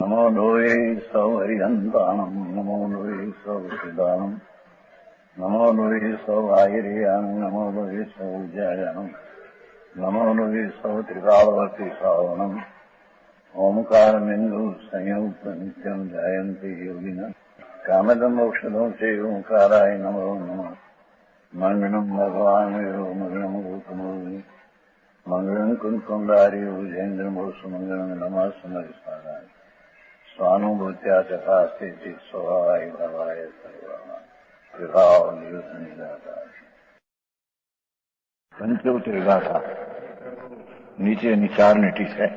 નમો લોહે સૌ હરિહંતાણમ નમો લોહે સૌ સિદ્ધાણમ નમો લોહે સૌ આયર્યાણમ નમો લોહે સૌ જયાણમ નમો લોહે સૌ ત્રિકાળવતી શ્રાવણમ ઓમકારમિંદુ સંયુક્ત નિત્યમ જાયંતી યોગિના કામદમ ઔષધો છે ઓંકારાય નમો નમઃ મંગળમ ભગવાન મંગળમ ગૌતમોની મંગળમ કુંકુંડારી ઉજેન્દ્રમો સુમંગળમ નમઃ સમરિસ્વારાય સ્વાનુભૂત્યા ચકાસ્તે સ્વભાવાય ભવાય સર્વા વિભાવ નિયુત નિરાકાર પંચોતેર ગાથા નીચેની 4 નીટી છે.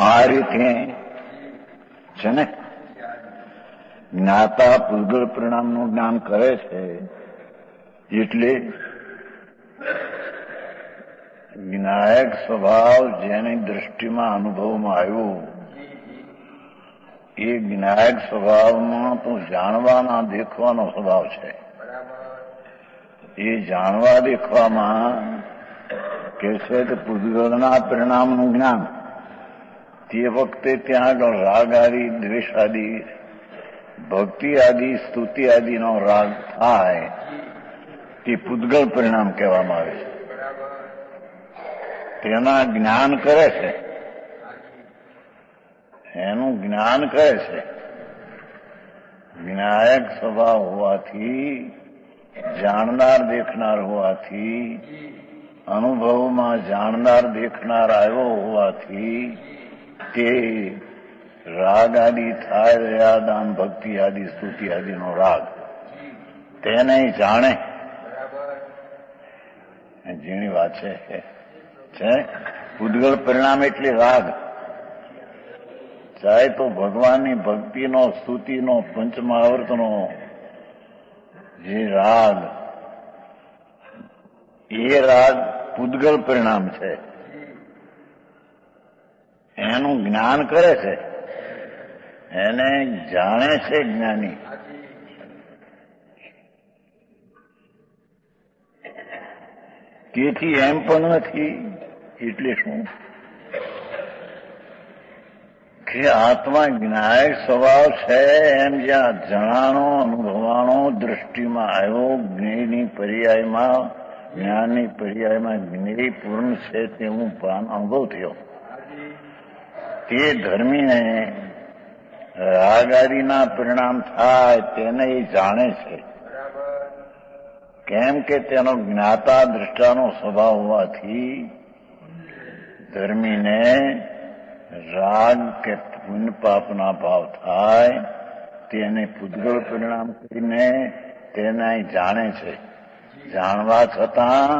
આ રીતે છે ને જ્ઞાતા પૂર્ગળ પરિણામનું જ્ઞાન કરે છે એટલે વિનાયક સ્વભાવ જેની દ્રષ્ટિમાં અનુભવમાં આવ્યો એ વિનાયક સ્વભાવમાં તો જાણવાના દેખવાનો સ્વભાવ છે. એ જાણવા દેખવામાં કે છે કે પૂર્ગળના પરિણામનું જ્ઞાન તે વખતે ત્યાં આગળ રાગ આદિ દ્વેષ આદિ ભક્તિ આદિ સ્તુતિ આદિનો રાગ થાય તે પૂતગળ પરિણામ કહેવામાં આવે છે. તેના જ્ઞાન કરે છે, એનું જ્ઞાન કરે છે. વિનાયક સ્વભાવ હોવાથી જાણનાર દેખનાર હોવાથી અનુભવમાં જાણનાર દેખનાર આવ્યો હોવાથી તે રાગ આદિ થાય દયાદાન ભક્તિ આદિ સ્તુતિ આદિનો રાગ તેને જાણે. જેની વાત છે પૂતગળ પરિણામ એટલે રાગ. ચાહે તો ભગવાનની ભક્તિનો સ્તુતિનો પંચમહાવર્તનો જે રાગ એ રાગ પૂતગળ પરિણામ છે. એનું જ્ઞાન કરે છે, એને જાણે છે જ્ઞાની. તેથી એમ પણ નથી એટલે શું કે આત્મા જ્ઞાયક સ્વભાવ છે એમ જ્યાં જણાનો અનુભવાણો દ્રષ્ટિમાં આવ્યો જ્ઞેયની પર્યાયમાં જ્ઞાનની પર્યાયમાં જ્ઞેય પૂર્ણ છે તેવું અનુભવ થયો. તે ધર્મીને રાગાદિના પરિણામ થાય તેને એ જાણે છે. કેમ કે તેનો જ્ઞાતા દ્રષ્ટાનો સ્વભાવ હોવાથી ધર્મીને રાગ કે પુણ્ય પાપના ભાવ થાય તેને પૂતગળ પરિણામ કરીને તેને જાણે છે. જાણવા છતાં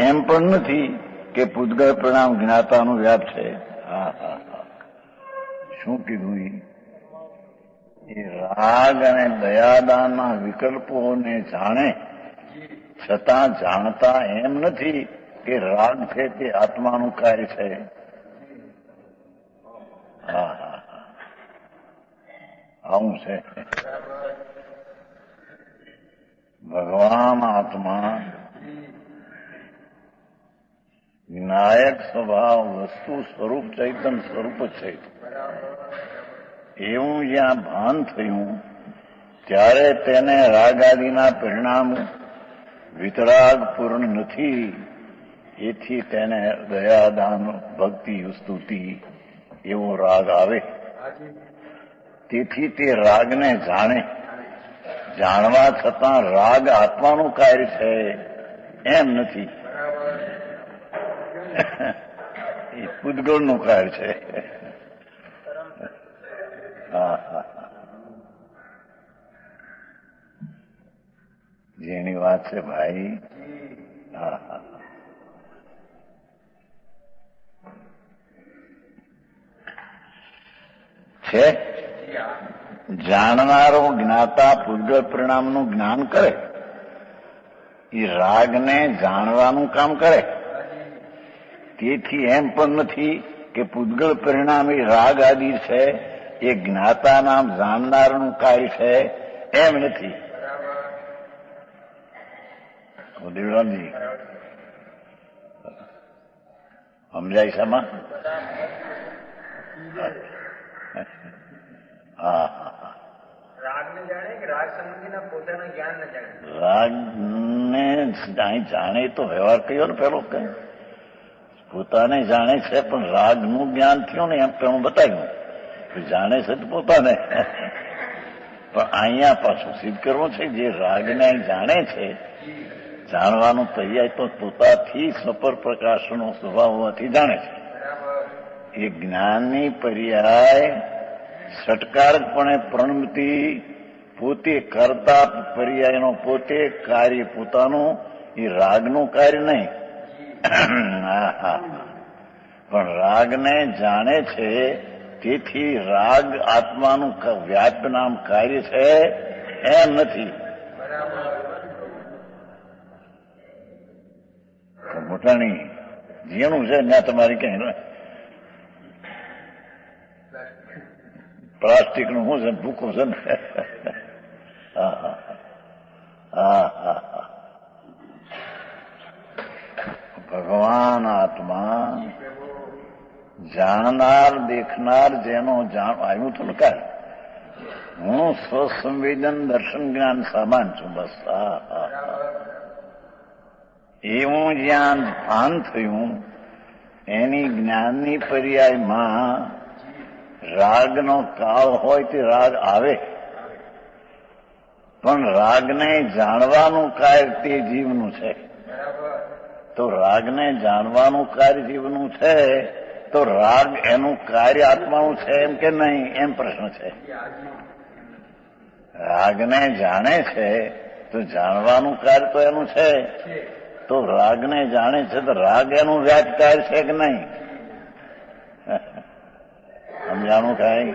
એમ પણ નથી કે પૂતગળ પરિણામ જ્ઞાતાનું વ્યાપ છે. શું કીધું? એ રાગ અને દયાદાનના વિકલ્પોને જાણે છતાં જાણતા એમ નથી કે રાગ છે તે આત્માનું કાર્ય છે. આવું છે. ભગવાન આત્મા વિનાયક સ્વભાવ વસ્તુ સ્વરૂપ ચૈતન સ્વરૂપ છે. એવું જ્યાં ભાન થયું ત્યારે તેને રાગ આદિના પરિણામ વિતરાગ પૂર્ણ નથી. એથી તેને દયાદાન ભક્તિ સ્તુતિ એવો રાગ આવે. તેથી તે રાગને જાણે. જાણવા છતાં રાગ આત્માનું કાર્ય છે એમ નથી, એ પૂતગળનું કાર્ય છે. જેની વાત છે ભાઈ. છે જાણનારો જ્ઞાતા પૂતગળ પરિણામનું જ્ઞાન કરે, એ રાગને જાણવાનું કામ કરે. તેથી એમ પણ નથી કે પૂતગળ પરિણામ એ રાગ આદિ છે, એ જ્ઞાતાના જાણનારનું કાર્ય છે એમ નથી. દેવરામજી સમજાય શામાં? હા રાગને જાણે કે રાગ સંબંધીના પોતાના જ્ઞાન ને જાણે? રાગને જાણે તો વ્યવહાર કયો ને પેલો કે પોતાને જાણે છે, પણ રાગનું જ્ઞાન થયું ને એમ પેલું બતાવ્યું જાણે છે તો પોતાને. પણ અહીંયા પાછું સિદ્ધ કરવું છે જે રાગને જાણે છે, જાણવાનું તૈયાર તો પોતાથી સપર પ્રકાશનો સ્વભાવ હોવાથી જાણે છે. એ જ્ઞાનની પર્યાય સટકારકપણે પ્રણમતી પોતે કરતા પર્યાયનો પોતે કાર્ય પોતાનું, એ રાગનું કાર્ય નહીં. પણ રાગને જાણે છે, તેથી રાગ આત્માનું વ્યાપ નામ કાર્ય છે એમ નથી. મોટાની જેનું છે ત્યાં તમારી ક્યાંય પ્લાસ્ટિક નું શું છે, ભૂકો છે ને. ભગવાન આત્મા જાણનાર દેખનાર જેનો આવ્યું હતું ને કાંઈ, હું સ્વસંવેદન દર્શન જ્ઞાન સામાન છું. બસ એવું જ્યાં ભાન થયું એની જ્ઞાનની પર્યાયમાં રાગનો કાળ હોય તે રાગ આવે, પણ રાગને જાણવાનું કાર્ય તે જીવનું છે. તો રાગને જાણવાનું કાર્ય જીવનું છે, તો રાગ એનું કાર્ય આત્માનું છે એમ કે નહીં, એમ પ્રશ્ન છે. રાગને જાણે છે તો જાણવાનું કાર્ય તો એનું છે, તો રાગને જાણે છે તો રાગ એનું વ્યાજ કાર્ય છે કે નહીં? સમજાણું કાંઈ?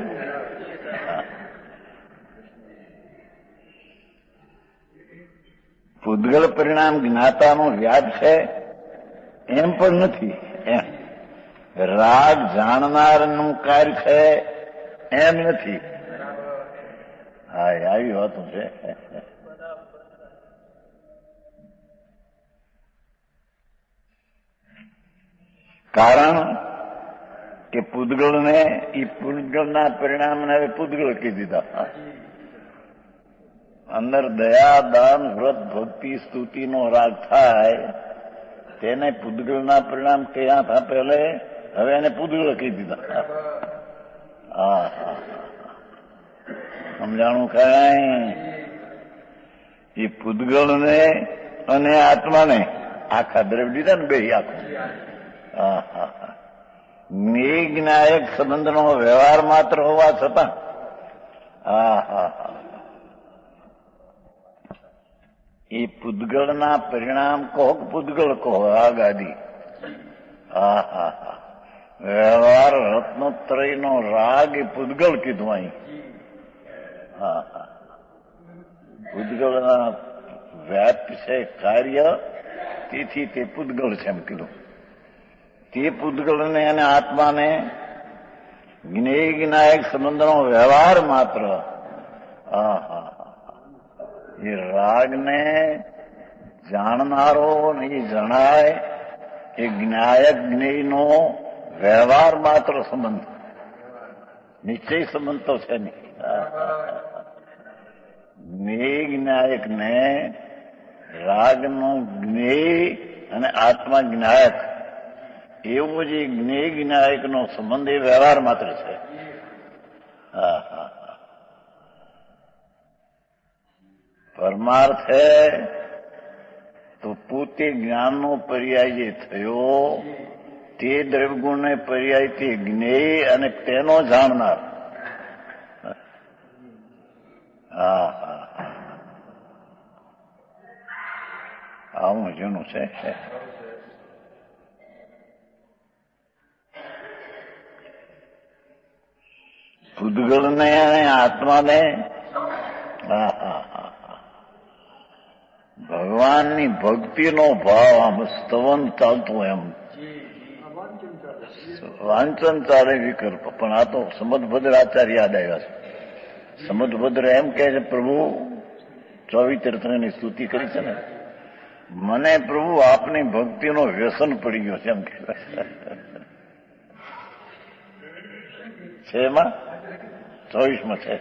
પૂદગલ પરિણામ જ્ઞાતાનું વ્યાજ છે એમ પણ નથી. એમ રાગ જાણનારનું કાર્ય છે એમ નથી. હા આવી વાતું છે. કારણ કે પૂદગલને એ પૂદગલના પરિણામને હવે પૂદગલ કહી દીધા. અંદર દયા દાન વ્રત ભક્તિ સ્તુતિનો રાગ થાય તેને પૂદગલના પરિણામ કયા હતા પહેલે, હવે એને પૂદગલ કહી દીધા. હા સમજાણું કાંઈ? એ પૂદગલને અને આત્માને આખા દ્રવ્ય દીધા ને બે આખું. જ્ઞાયક સંબંધનો વ્યવહાર માત્ર હોવા છતાં એ પૂદગલના પરિણામ કહો કે પૂદગલ કહો, આગાદી વ્યવહાર રત્નોત્તરયનો રાગ એ પૂદગલ કીધું અહીં. પૂદગલના વ્યાપ છે કાર્ય, તેથી તે પૂદગલ છે એમ કીધું. તે પૂદગલને અને આત્માને જ્ઞેય જ્ઞાયક સંબંધનો વ્યવહાર માત્ર. એ રાગને જાણનારો નહીં જણાય, એ જ્ઞાયક જ્ઞેયનો વ્યવહાર માત્ર સંબંધ, નિશ્ચય સંબંધ તો છે નહીં. જ્ઞેય જ્ઞાયકને રાગનો જ્ઞેય અને આત્મા જ્ઞાયક એવો જે જ્ઞેય જ્ઞાયકનો સંબંધ એ વ્યવહાર માત્ર છે. પરમાર્થ હે તો પોતે જ્ઞાનનો પર્યાય જે થયો તે દ્રવ્યગુણને પર્યાય તે જ્ઞેય અને તેનો જાણનાર. આવું જેનું છે. પૂદગલને અને આત્માને ભગવાનની ભક્તિનો ભાવ આમ સ્તવન ચાલતું એમ વાંચન ચાલે વિકલ્પ. પણ આ તો સમદભદ્ર આચાર્ય યાદ આવ્યા છે. સમદભદ્ર એમ કહે છે પ્રભુ 24 તીર્થની સ્તુતિ કરી છે ને, મને પ્રભુ આપની ભક્તિનો વ્યસન પડી ગયો છે એમ કહેવાય છે. એમાં 24માં છે,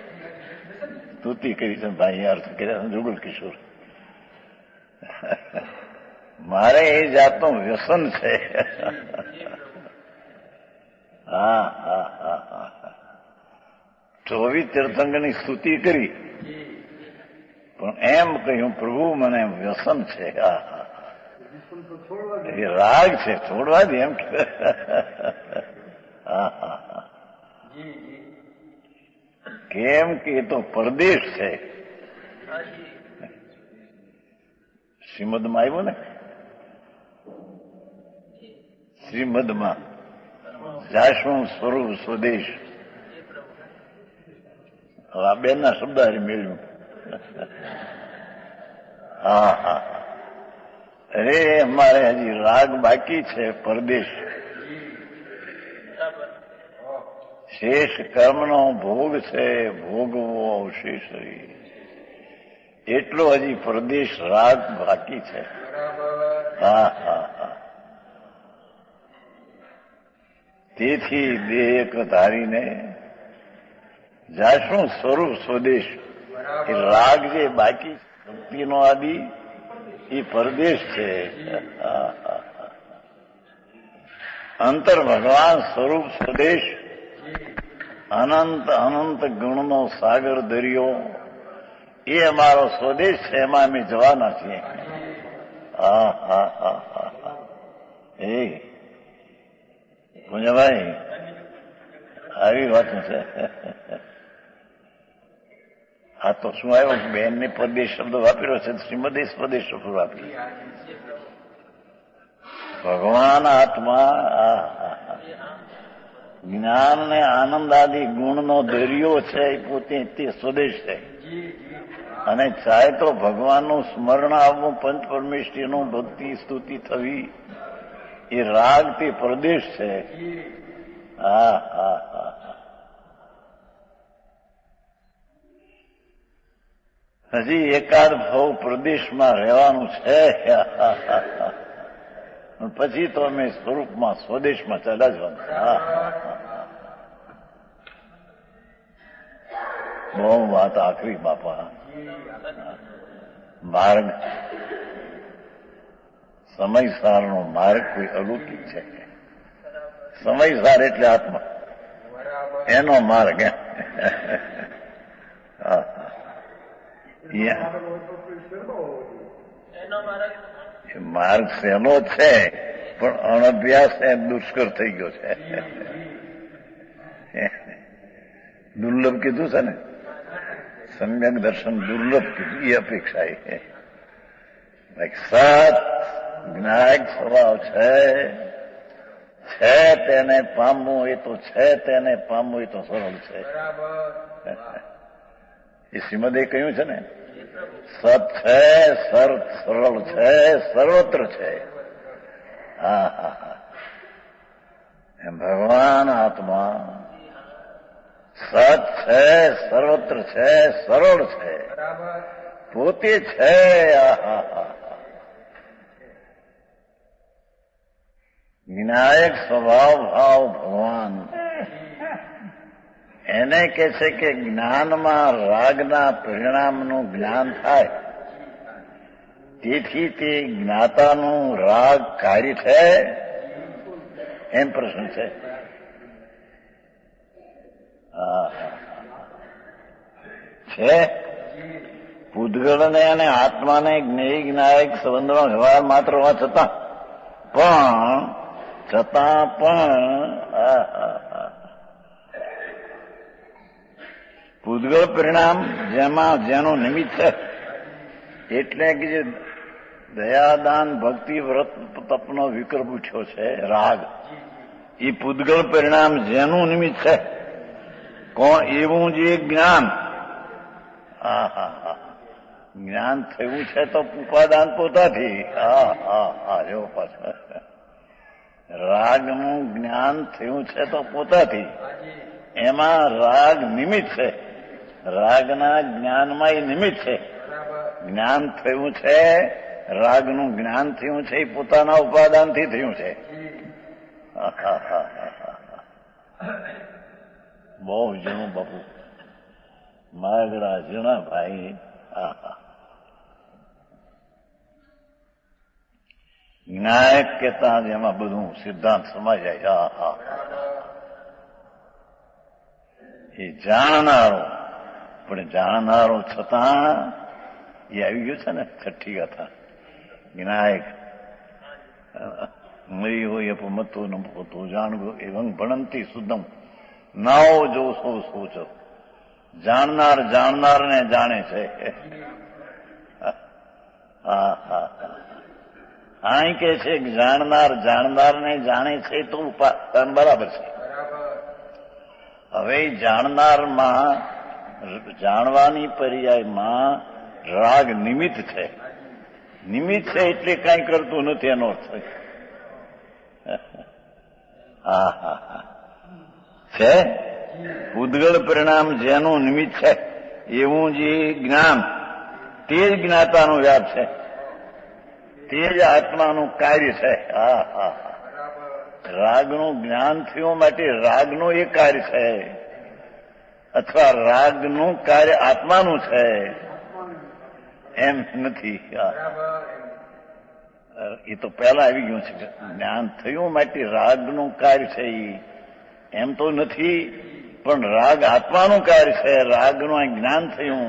સ્તુતિ કરી છે ભાઈ, અર્થ કર્યા જુગલ કિશોર. મારે એ જાતનું વ્યસન છે. હા હા હા હા 24 તીર્થંકરની સ્તુતિ કરી, પણ એમ કહ્યું પ્રભુ મને વ્યસન છે. હા હા એ રાગ છે, છોડવા દે એમ કે. હા હા હા કેમ કે એ તો પરદેશ છે. શ્રીમદમાં આવ્યું ને, શ્રીમદમાં જાશું સ્વરૂપ સ્વદેશ. હવે આ બેનના શબ્દ હારી મેળવ્યું. હા હા અરે અમારે હજી રાગ બાકી છે, પરદેશ. શેષ કર્મનો ભોગ છે, ભોગવો અવશેષ. એટલો હજી પરદેશ રાગ બાકી છે. હા હા હા તેથી દેહ એક ધારીને જાશું સ્વરૂપ સ્વદેશ. એ રાગ જે બાકી ભક્તિનો આદિ એ પરદેશ છે. અંતર ભગવાન સ્વરૂપ સ્વદેશ, અનંત અનંત ગુણનો સાગર દરિયો, એ અમારો સ્વદેશ છે. એમાં અમે જવાના છીએ. હા હા હા હા એ પૂંજાભાઈ આવી વાત છે. હા તો શું આવ્યો, બેનને પરદેશ શબ્દ વાપર્યો છે, શ્રીમદેશ પ્રદેશ શબ્દ વાપર્યો. ભગવાન આત્મા જ્ઞાન ને આનંદ આદિ ગુણનો દરિયો છે, એ પોતે તે સ્વદેશ છે. અને ચાહે તો ભગવાનનું સ્મરણ આવવું, પંચ પરમેશ્વરીનું ભક્તિ સ્તુતિ થવી, એ રાગ તે પ્રદેશ છે. હા હા હા હજી એકાદ ભાવ પ્રદેશમાં રહેવાનું છે. પછી તો અમે સ્વરૂપમાં સ્વદેશમાં ચાલ્યા જવાનું. બહુ વાત આખરી બાપા. માર્ગ સમયસારનો માર્ગ કોઈ અલૌકિક છે. સમયસાર એટલે આત્મા, એનો માર્ગ. માર્ગ શેનો છે, પણ અનભ્યાસ એ દુષ્કર થઈ ગયો છે. દુર્લભ કીધું છે ને, સમ્યક દર્શન દુર્લભ કીધું. એ અપેક્ષા સત જ્ઞાયક સ્વભાવ છે તેને પામવું એ તો છે, તેને પામવું એ તો સરળ છે. એ શ્રીમદે કહ્યું છે ને, સત છે, સરળ છે, સર્વત્ર છે. હા હા હા એમ ભગવાન આત્મા સત છે, સર્વત્ર છે, સરળ છે, પોતે છે. વિનાયક સ્વભાવ ભાવ ભગવાન એને કહે છે કે જ્ઞાનમાં રાગના પરિણામનું જ્ઞાન થાય, તેથી તે જ્ઞાતાનું રાગ કાર્ય છે, એમ પ્રશ્ન છે. છે પૂતગળને અને આત્માને જ્ઞેય જ્ઞાયક સંબંધનો વ્યવહાર માત્ર હોવા છતાં પૂતગળ પરિણામ જેનું નિમિત્ત છે, એટલે કે જે દયાદાન ભક્તિ વ્રત તપનો વિકલ્પ ઉઠ્યો છે રાગ, એ પૂતગળ પરિણામ જેનું નિમિત્ત છે, કોણ એવું જે જ્ઞાન. જ્ઞાન થયું છે તો ઉપાદાન પોતાથી. જો પાછળ રાગનું જ્ઞાન થયું છે તો પોતાથી, એમાં રાગ નિમિત્ત છે. રાગના જ્ઞાનમાં એ નિમિત્ત છે. જ્ઞાન થયું છે રાગનું જ્ઞાન થયું છે એ પોતાના ઉપાદાનથી થયું છે. બહુ ઝીણું બાપુ માગડા ઝીણા ભાઈ. જ્ઞાયક કહેતા એમાં બધું સિદ્ધાંત સમાઈ જાય. એ જાણનારો, પણ જાણનારો છતાં એ આવી ગયું છે ને છઠ્ઠી ગાથા જ્ઞાયક. મરી હોય મતો ન પોતો જાણવો એવં ભણંતી શુદ્ધમ નાઓ જો સો સોચો. જાણનાર જાણનારને જાણે છે. અહીં કે છે કે જાણનાર જાણનારને જાણે છે તો ઉપાદાન બરાબર છે. હવે જાણનારમાં જાણવાની પર્યાયમાં રાગ નિમિત્ત છે. નિમિત્ત છે એટલે કાંઈ કરતું નથી એનો અર્થ. છે ઉદ્ગળ પરિણામ જેનું નિમિત્ત છે એવું જે જ્ઞાન તે જ જ્ઞાતાનો વ્યાપ છે, તે જ આત્માનું કાર્ય છે. રાગનું જ્ઞાન થયું માટે રાગનું એ કાર્ય છે અથવા રાગનું કાર્ય આત્માનું છે એમ નથી. એ તો પહેલા આવી ગયું છે. જ્ઞાન થયું માટે રાગનું કાર્ય છે એમ તો નથી, પણ રાગ આત્માનું કાર્ય છે. રાગનું જ્ઞાન થયું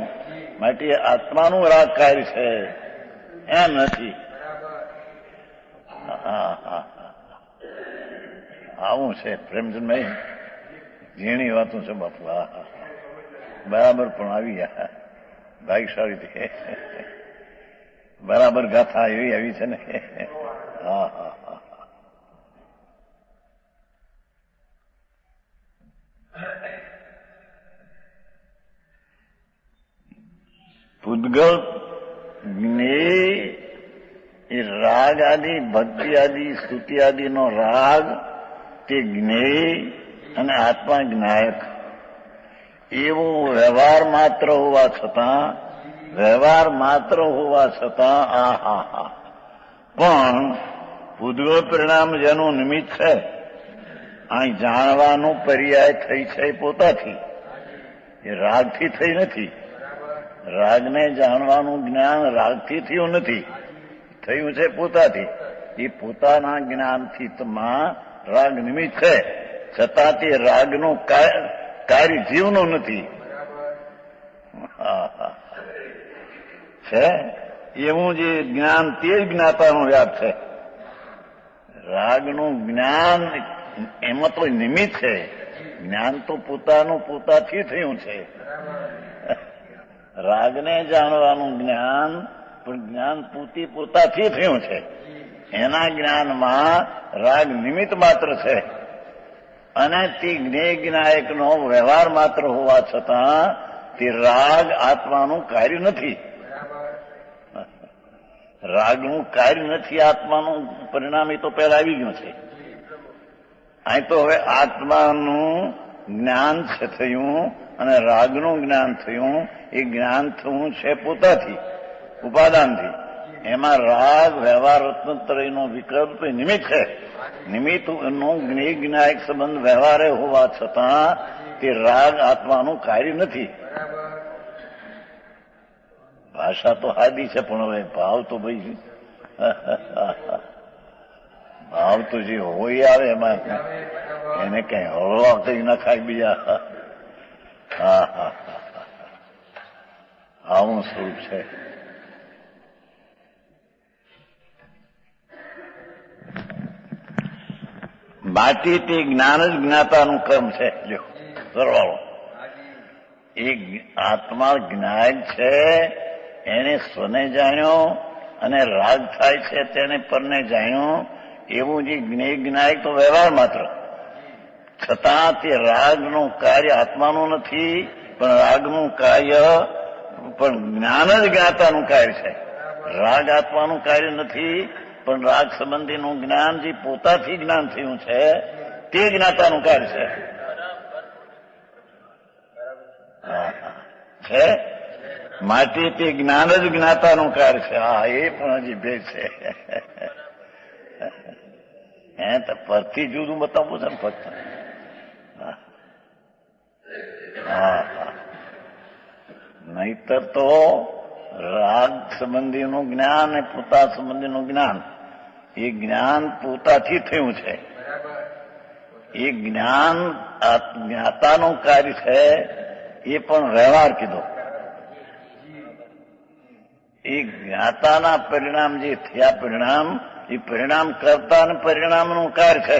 માટે આત્માનું રાગ કાર્ય છે એમ નથી. આવું છે પ્રેમચંદભાઈ, ઝીણી વાતો છે બાપુ. બરાબર પણ આવી ભાગ્યશાળી બરાબર ગાથા એવી આવી છે ને. પૂદગલ જ્ઞેય એ રાગ આદિ ભક્તિ આદિ સ્તુતિ આદિનો રાગ તે જ્ઞેય અને આત્મા જ્ઞાયક એવું વ્યવહાર માત્ર હોવા છતાં પણ પૂદગલ પરિણામ જેનું નિમિત્ત છે અહીં જાણવાનું પર્યાય થઈ છે પોતાથી, એ રાગથી થઈ નથી. રાગને જાણવાનું જ્ઞાન રાગથી થયું નથી, થયું છે પોતાથી. એ પોતાના જ્ઞાનથી રાગ નિમિત્ત છે, છતાં તે રાગનું કાર્ય જીવનું નથી. છે એવું જે જ્ઞાન તે જ જ્ઞાતાનો વ્યાપ છે. રાગનું જ્ઞાન એમાં તો નિમિત્ત છે. જ્ઞાન તો પોતાનું પોતાથી થયું છે. રાગને જાણવાનું જ્ઞાન પણ જ્ઞાન પોતાથી થયું છે. એના જ્ઞાનમાં રાગ નિમિત્ત માત્ર છે અને તે જ્ઞેય જ્ઞાયકનો વ્યવહાર માત્ર હોવા છતાં તે રાગ આત્માનું કાર્ય નથી. રાગનું કાર્ય નથી, આત્માનું પરિણામ એ તો પહેલા આવી ગયું છે. અહીં તો હવે આત્માનું જ્ઞાન છે થયું અને રાગનું જ્ઞાન થયું. એ જ્ઞાન થયું છે પોતાથી, ઉપાદાનથી. એમાં રાગ વ્યવહાર રત્નત્રયનો વિકલ્પ નિમિત્ત છે. નિમિત્તનો જ્ઞેય જ્ઞાયક સંબંધ વ્યવહારે હોવા છતાં તે રાગ આત્માનું કાર્ય નથી. ભાષા તો હાદી છે પણ હવે ભાવ તો ભાઈ ભાવ તો જે હોય આવે એમાં એને કઈ હળવા કઈ ના ખાય બીજા. આવું સ્વરૂપ છે. બાકી તે જ્ઞાન જ જ્ઞાતાનું કર્મ છે. જો સરવાળો એ આત્મા જ્ઞાયક છે, એને સ્વને જાણ્યો અને રાગ થાય છે તેને પરને જાણ્યો. એવું જે જ્ઞેય જ્ઞાયક તો વ્યવહાર માત્ર, છતાં તે રાગનું કાર્ય આત્માનું નથી, પણ રાગનું કાર્ય પણ જ્ઞાન જ જ્ઞાતાનું કાર્ય છે. રાગ આત્માનું કાર્ય નથી, પણ રાગ સંબંધીનું જ્ઞાન જે પોતાથી જ્ઞાન થયું છે તે જ્ઞાતાનું કાર્ય છે. માટે તે જ્ઞાન જ જ્ઞાતાનું કાર્ય છે. હા, એ પણ હજી ભેદ છે. હે તો પરથી જુદું બતાવવું છે ને ફક્ત. હા, નહીતર તો રાગ સંબંધીનું જ્ઞાન અને પોતા સંબંધીનું જ્ઞાન, એ જ્ઞાન પોતાથી થયું છે. એ જ્ઞાન જ્ઞાતાનું કાર્ય છે, એ પણ વ્યવહાર કીધો. એ જ્ઞાતાના પરિણામ જે થયા પરિણામ, એ પરિણામ કરતા અને પરિણામનું કાર્ય છે.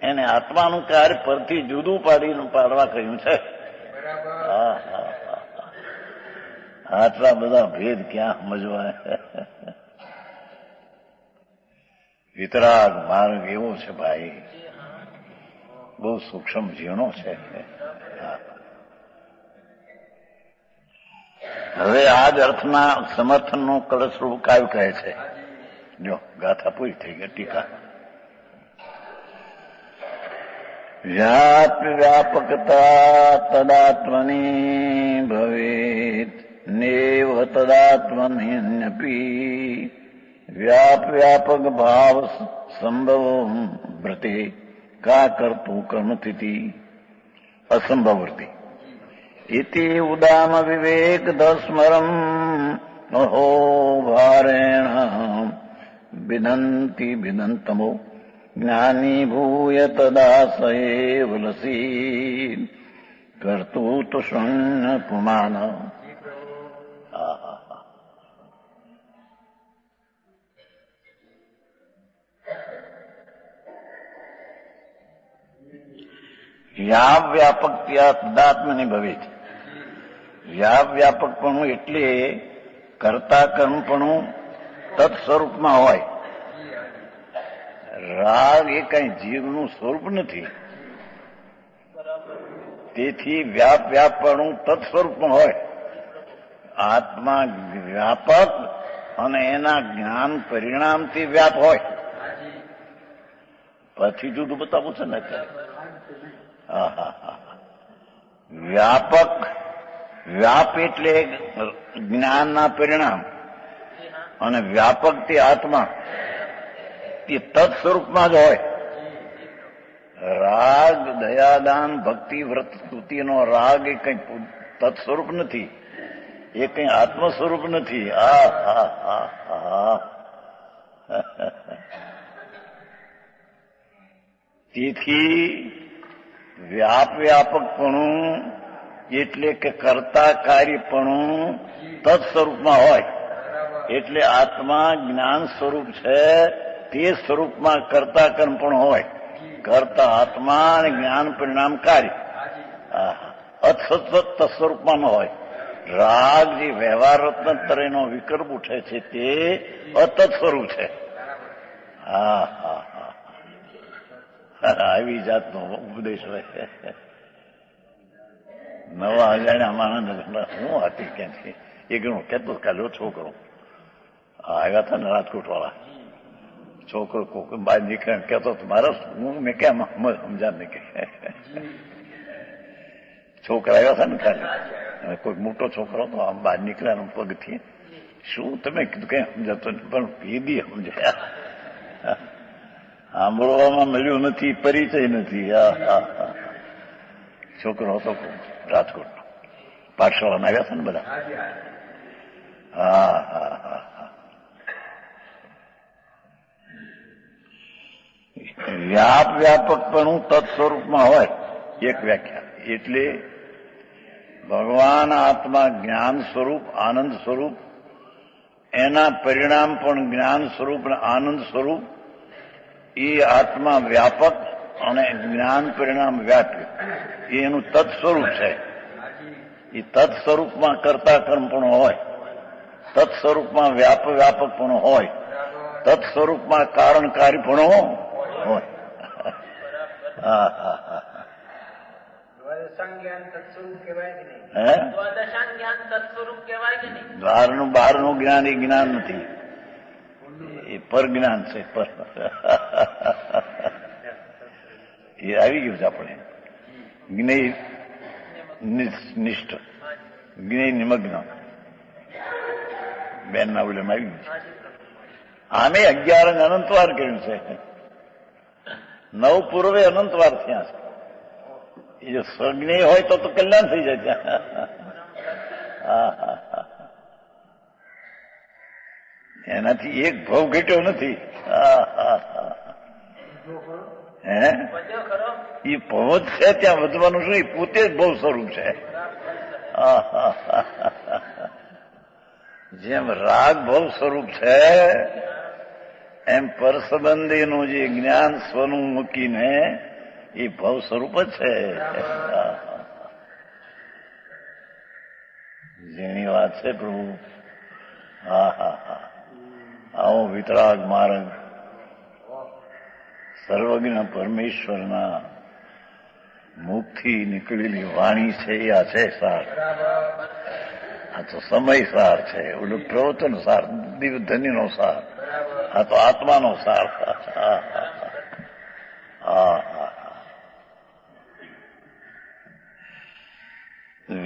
એને આત્માનું કાર્ય પરથી જુદું પાડવા કહ્યું છે. હા હા હા, આટલા બધા ભેદ ક્યાં સમજવા. વિતરાગ માર્ગ એવો છે ભાઈ, બહુ સૂક્ષ્મ ઝીણો છે. હવે આ જ અર્થના સમર્થનનું કળશરૂપ કાવ્ય કહે છે. જો ગાથા પૂરી થઈ ગઈ. ટીકા વ્યાપકતા તદાત્મની ભવેત નેવ તદાત્મન્યપી વ્યાપક ભાવ સંભવ વ્રતે કા કરતું કર્મથી અસંભવ વૃત્તિ ઇતિ ઉદામ વિવેક દસ્મરમ અહો ભારેણ બિનંતી બિનંતમો જ્ઞાની ભૂય તદા સએવ લસી કર્તુત શૂન્ય પુમાન. યા વ્યાપક ત્યાં તદાત્મની ભવે છે. યા વ્યાપકપણું એટલે કરતા કર્મપણું તત્સ્વરૂપમાં હોય. રાગ એ કઈ જીવનું સ્વરૂપ નથી, તેથી વ્યાપપણું તત્સ્વરૂપમાં હોય. આત્મા વ્યાપક અને એના જ્ઞાન પરિણામથી વ્યાપ હોય. પછી જુદું બતાવું છે ને અત્યારે. વ્યાપક, વ્યાપ એટલે જ્ઞાનના પરિણામ, અને વ્યાપક તે આત્મા તે તત્સ્વરૂપમાં જ હોય. રાગ દયાદાન ભક્તિ વ્રત સ્તુતિનો રાગ એ કઈ તત્સ્વરૂપ નથી, એ કઈ આત્મ સ્વરૂપ નથી. તેથી વ્યાપકપણું એટલે કે કરતા કાર્યપણું તત્સ્વરૂપમાં હોય. એટલે આત્મા જ્ઞાન સ્વરૂપ છે, તે સ્વરૂપમાં કરતા કર્મ પણ હોય. કરતા આત્મા અને જ્ઞાન પરિણામ કાર્ય અસત્વત સ્વરૂપમાં ન હોય. રાગ જે વ્યવહાર રત્નત્રયનો વિકલ્પ ઉઠે છે તે અતત સ્વરૂપ છે. આવી જાતનો ઉપદેશ હોય. નવા અજાણ્યા માણસ હું હતી ક્યાંથી એ ઘણું કહેતો કાલ્યો છોકરો આવ્યા હતા ને રાજકોટ વાળા છોકરો કોક બહાર નીકળે કહેતો મારે હું મેં કેમ સમજાણ નહીં કે છોકરા આવ્યા હતા ને ખાલી કોઈ મોટો છોકરો તો આમ બહાર નીકળ્યા પગથી શું તમે કીધું કઈ સમજાતો પણ ભેદી સમજાયા. સાંભળવામાં મળ્યું નથી, પરિચય નથી. છોકરો હતો રાજકોટ પાઠશાળામાં આવ્યા છે ને બધા. વ્યાપકપણું તત્સ્વરૂપમાં હોય. એક વ્યાખ્યા એટલે ભગવાન આત્મા જ્ઞાન સ્વરૂપ આનંદ સ્વરૂપ, એના પરિણામ પણ જ્ઞાન સ્વરૂપ અને આનંદ સ્વરૂપ. એ આત્મા વ્યાપક અને જ્ઞાન પરિણામ વ્યાપ્ય, એ એનું તત્સ્વરૂપ છે. એ તત્સ્વરૂપમાં કરતા કર્મ પણ હોય, તત્સ્વરૂપમાં વ્યાપક પણ હોય, તત્સ્વરૂપમાં કારણ કાર્ય પણ હોય. દ્વારનું બહારનું જ્ઞાન એ જ્ઞાન નથી, એ પર જ્ઞાન છે. પર એ આવી ગયું છે આપણે જ્ઞેય નિષ્ઠ. જ્ઞેય નિમગ્ન બેન ના બોલે આવી ગયું છે. આમે 11 અંગ અનંતવાર કર્યું છે. 9 પૂર્વે અનંતવાર થયા છે. એ જો સ્વજ્ઞેય હોય તો કલ્યાણ થઈ જાય ત્યાં. એનાથી એક ભવ ઘટ્યો નથી. હે એ ભવ જ છે, ત્યાં વધવાનું શું? એ પોતે જ ભવ સ્વરૂપ છે. જેમ રાગ ભવ સ્વરૂપ છે એમ પરસંબંધીનું જે જ્ઞાન સ્વનું મૂકીને એ ભવ સ્વરૂપ જ છે. જેની વાત છે પ્રભુ. આવો વિતરાગ માર્ગ સર્વજ્ઞ પરમેશ્વરના મુખથી નીકળેલી વાણી છે. એ આ છે સાર. આ તો સમય સાર છે. ઓલું પ્રવચન સાર, દિવ્યધન્યનો સાર. આ તો આત્માનો સાર.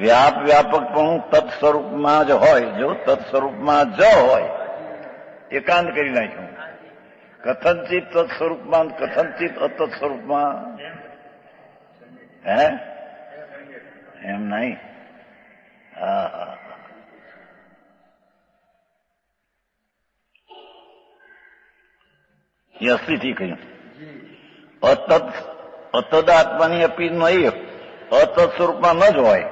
વ્યાપક પણ તત્સ્વરૂપમાં જ હોય. જો તત્સ્વરૂપમાં જ હોય, એકાંત કરી નાખ્યું. કથનચિત તત્સ્વરૂપમાં, કથનચિત અતત સ્વરૂપમાં. હે એમ નહીં. એ અસ્થિથી કહ્યું. અતદ આત્માની અપીલ નહીં, અતત સ્વરૂપમાં ન જ હોય.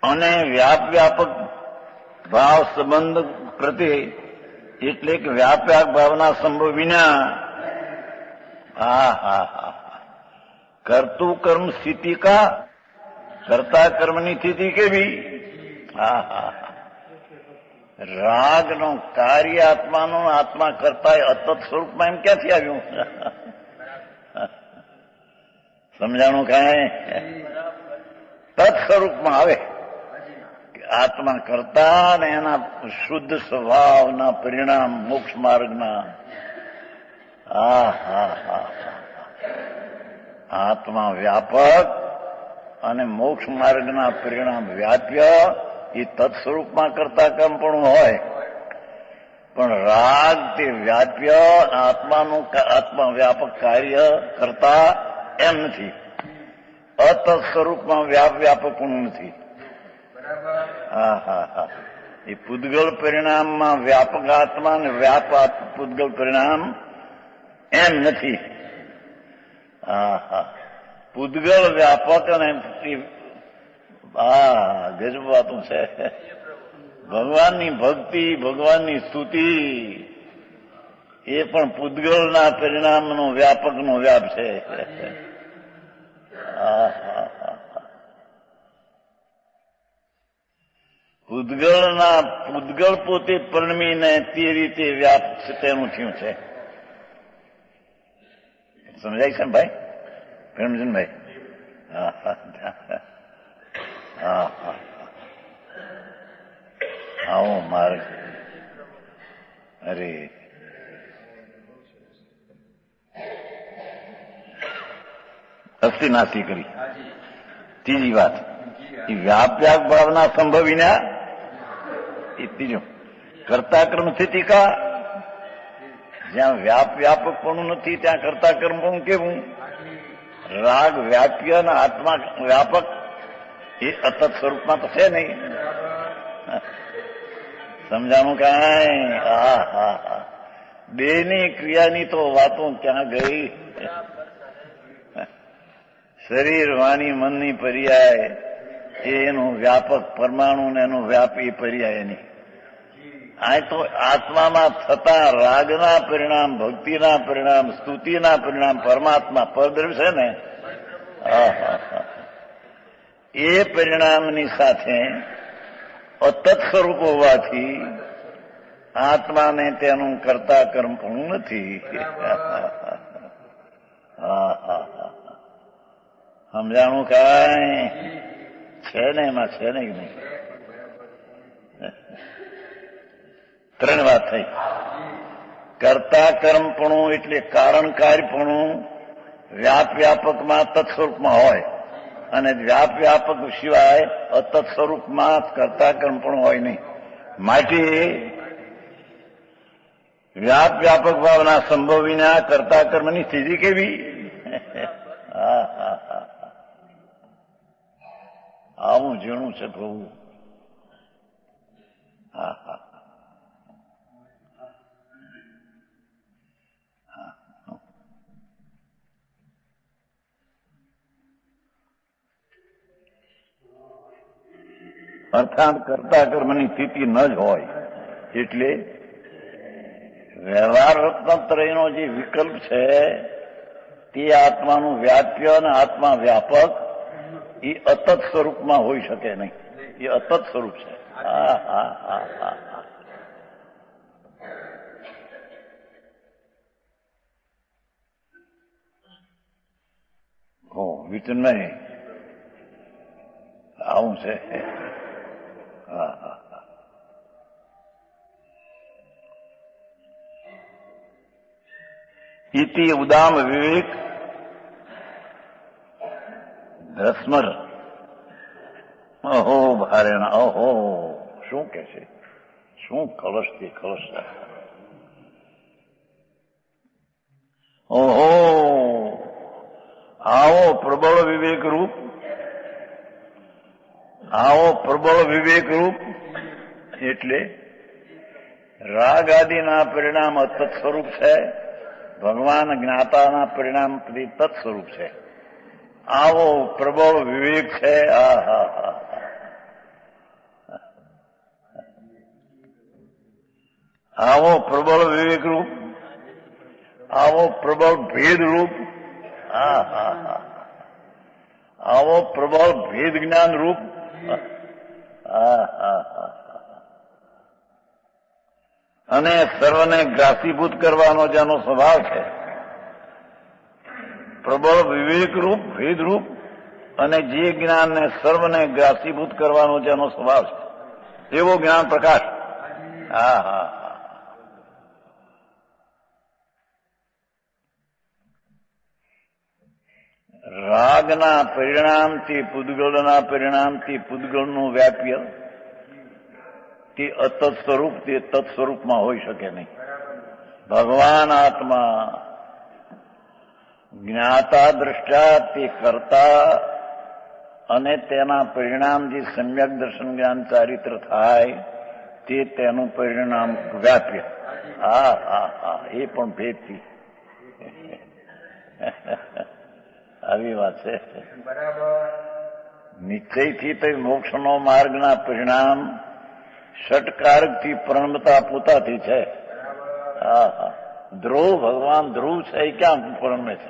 અને વ્યાપક ભાવ સંબંધ પ્રત્યે એટલે કે વ્યાપક ભાવના સંભવ વિના કરતું કર્મ સ્થિતિ કા, કરતા કર્મની સ્થિતિ કેવી? રાગનો કાર્ય આત્માનો, આત્મા કરતા અતત સ્વરૂપમાં એમ ક્યાંથી આવ્યું? સમજાણું કાંઈ? તત્ સ્વરૂપમાં આવે. આત્મા કરતા ને એના શુદ્ધ સ્વભાવના પરિણામ મોક્ષ માર્ગના. આત્મા વ્યાપક અને મોક્ષ માર્ગના પરિણામ વ્યાપ્ય. એ તત્સ્વરૂપમાં કરતા કર્મ પણ હોય, પણ રાગ તે વ્યાપ્ય આત્માનું આત્મા વ્યાપક કાર્ય કરતા એમ નથી. અતત સ્વરૂપમાં વ્યાપક પણ નથી. એ પૂદગલ પરિણામમાં વ્યાપક આત્મા અને વ્યાપક પૂદગલ પરિણામ એમ નથી. પૂદગલ વ્યાપક અને ગજબ વાતું છે. ભગવાનની ભક્તિ, ભગવાનની સ્તુતિ એ પણ પૂદગલના પરિણામનો વ્યાપકનો વ્યાપ છે. પૂદગલ પોતે પરણમીને તે રીતે વ્યાપ તેનું થયું છે. સમજાય છે ને ભાઈ? પ્રેમજનભાઈ? આવો માર્ગ. અરે અસ્થિનાથી કરી. ત્રીજી વાત, એ વ્યાપ્યાક ભાવના સંભવીના. એ ત્રીજું, કરતા કર્મ સ્થિતિ કા. જ્યાં વ્યાપકપણું નથી ત્યાં કરતા કર્મ પણ કેવું? રાગ વ્યાપ્ય અને આત્મા વ્યાપક એ અતત સ્વરૂપમાં તો છે નહીં. સમજાણું કાંઈ? દેહની ક્રિયાની તો વાતો ક્યાં ગઈ? શરીર, વાણી, મનની પર્યાય એનું વ્યાપક પરમાણુ ને એનું વ્યાપી પર્યાય નહીં. આ તો આત્મામાં થતા રાગના પરિણામ, ભક્તિના પરિણામ, સ્તુતિના પરિણામ, પરમાત્મા પરદ્રવ્ય છે ને, એ પરિણામની સાથે અતત સ્વરૂપ હોવાથી આત્માને તેનું કરતા કર્મ પણ નથી. સમજાણું કાંઈ? છે ને એમાં? છે ને નહીં? ત્રણ વાત થઈ. કરતા કર્મપણું એટલે કારણ કાર્યપણું વ્યાપકમાં તત્સ્વરૂપમાં હોય. અને વ્યાપક સિવાય અતત સ્વરૂપમાં કરતા કર્મ પણ હોય નહીં. માટે વ્યાપક ભાવના સંભવ વિના કરતા કર્મની સ્થિતિ કેવી? આવું ઝીણું છે પ્રભુ. અર્થાત કરતા કર્મની સ્થિતિ ન જ હોય એટલે વ્યવહાર રત્નત્રયનો જે વિકલ્પ છે તે આત્માનું વ્યાપ્ય અને આત્મા વ્યાપક એ અતત સ્વરૂપમાં હોઈ શકે નહીં. એ અતત સ્વરૂપ છે. વિચનમય આવું છે. ઇતિ ઉદામ વિવેક ધ્રસ્મર. અહો ભારેણા, અહો શું કે છે, શું કલશથી કલશ. ઓહો આવો પ્રબળ વિવેક રૂપ, આવો પ્રબળ વિવેક રૂપ એટલે રાગ આદિના પરિણામ અતત સ્વરૂપ છે, ભગવાન જ્ઞાતાના પરિણામ તત સ્વરૂપ છે. આવો પ્રબળ વિવેક છે. આવો પ્રબળ વિવેક રૂપ, આવો પ્રબળ ભેદ રૂપ, આવો પ્રબળ ભેદ જ્ઞાન રૂપ. અને સર્વને ગ્રાસીભૂત કરવાનો જેનો સ્વભાવ છે, પ્રબળ વિવેક રૂપ, ભેદ રૂપ અને જે જ્ઞાનને સર્વને ગ્રાસીભૂત કરવાનો જેનો સ્વભાવ છે એવો જ્ઞાન પ્રકાશ. રાગના પરિણામથી પૂદગળના પરિણામથી પૂદગળનું વ્યાપ્ય તે અતત સ્વરૂપ તે તત્સ્વરૂપમાં હોઈ શકે નહીં. ભગવાન આત્મા જ્ઞાતા દ્રષ્ટા તે કરતા અને તેના પરિણામ જે સમ્યક દર્શન જ્ઞાન ચારિત્ર થાય તે તેનું પરિણામ વ્યાપ્ય. એ પણ ભેદથી. આવી વાત છે. નિશ્ચયથી તે મોક્ષનો માર્ગના પરિણામ ષટકારકથી પ્રણમતા પોતાથી છે. ધ્રુવ ભગવાન ધ્રુવ છે એ ક્યાં પ્રણમે છે?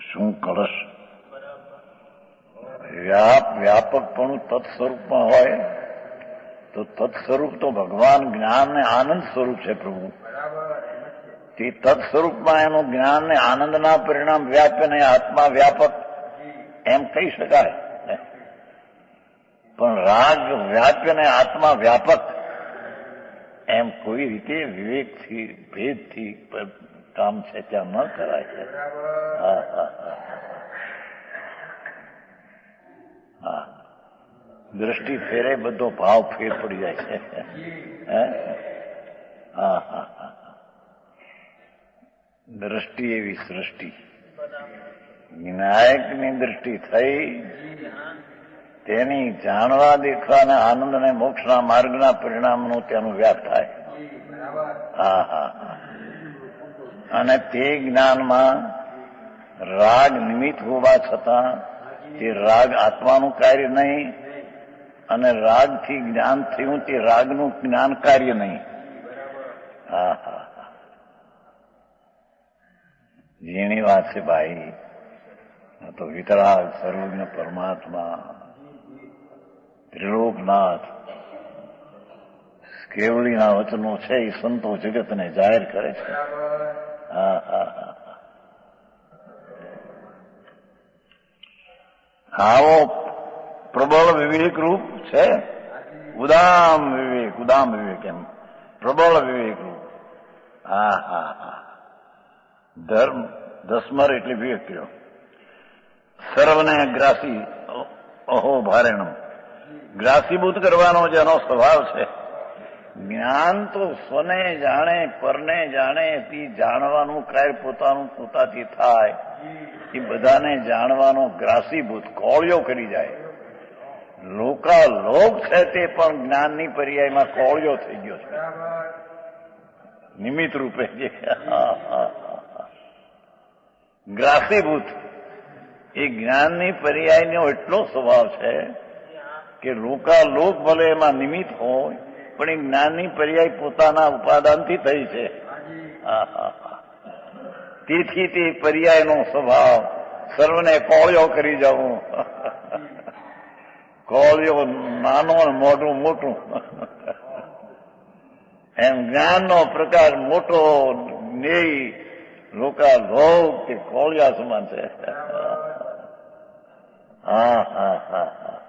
શું કળશ વ્યાપકપણું તત્સ્વરૂપમાં હોય તો તત્સ્વરૂપ તો ભગવાન જ્ઞાન ને આનંદ સ્વરૂપ છે પ્રભુ. તે તત્સ્વરૂપમાં એનું જ્ઞાન ને આનંદના પરિણામ વ્યાપ્ય ને આત્મા વ્યાપક એમ કહી શકાય. પણ રાગ વ્યાપ્ય ને આત્મા વ્યાપક એમ કોઈ રીતે વિવેકથી ભેદથી કામ છે ત્યાં ન કરાય છે. દ્રષ્ટિ ફેરે બધો ભાવ ફેર પડી જાય છે. દ્રષ્ટિ એવી સૃષ્ટિ વિનાયકની દ્રષ્ટિ થઈ તેની જાણવા દેખવાના આનંદ અને મોક્ષના માર્ગના પરિણામનું તેનું વ્યાપ થાય. અને તે જ્ઞાનમાં રાગ નિમિત્ત હોવા છતાં તે રાગ આત્માનું કાર્ય નહીં અને રાગથી જ્ઞાન થયું તે રાગનું જ્ઞાન કાર્ય નહીં. જેની વાત છે ભાઈ. તો વિતરાગ સર્વજ્ઞ પરમાત્મા ત્રિલોકનાથ કેવળીના વચનો છે એ સંતો જગતને જાહેર કરે છે. આવો પ્રબળ વિવેક રૂપ છે. ઉદામ વિવેક એમ પ્રબળ વિવેક રૂપ. હા હા હા. ધર્મ દસમર એટલે વિવેક કયો. સર્વને ગ્રાસી અહો ભારેણમ, ગ્રાસીભૂત કરવાનો જેનો સ્વભાવ છે. જ્ઞાન તો સ્વને જાણે પરને જાણે તે જાણવાનું કાર્ય પોતાથી થાય એ બધાને જાણવાનો ગ્રાસીભૂત કોળિયો કરી જાય. લોક છે તે પણ જ્ઞાનની પર્યાયમાં કોળિયો થઈ ગયો છે નિમિત્ત રૂપે. જે ગ્રાસીભૂત એ જ્ઞાનની પર્યાયનો એટલો સ્વભાવ છે કે લોક ભલે એમાં નિમિત્ત હોય પણ એ જ્ઞાનની પર્યાય પોતાના ઉપાદાનથી થઈ છે. તેથી તે પર્યાયનો સ્વભાવ સર્વને કોળિયો કરી જવું. કોળિયો નાનો ને મોટું મોટું એમ જ્ઞાનનો પ્રકાર મોટો જ્ઞેય લોક કે કોળિયા સમાન છે. હા હા હા હા.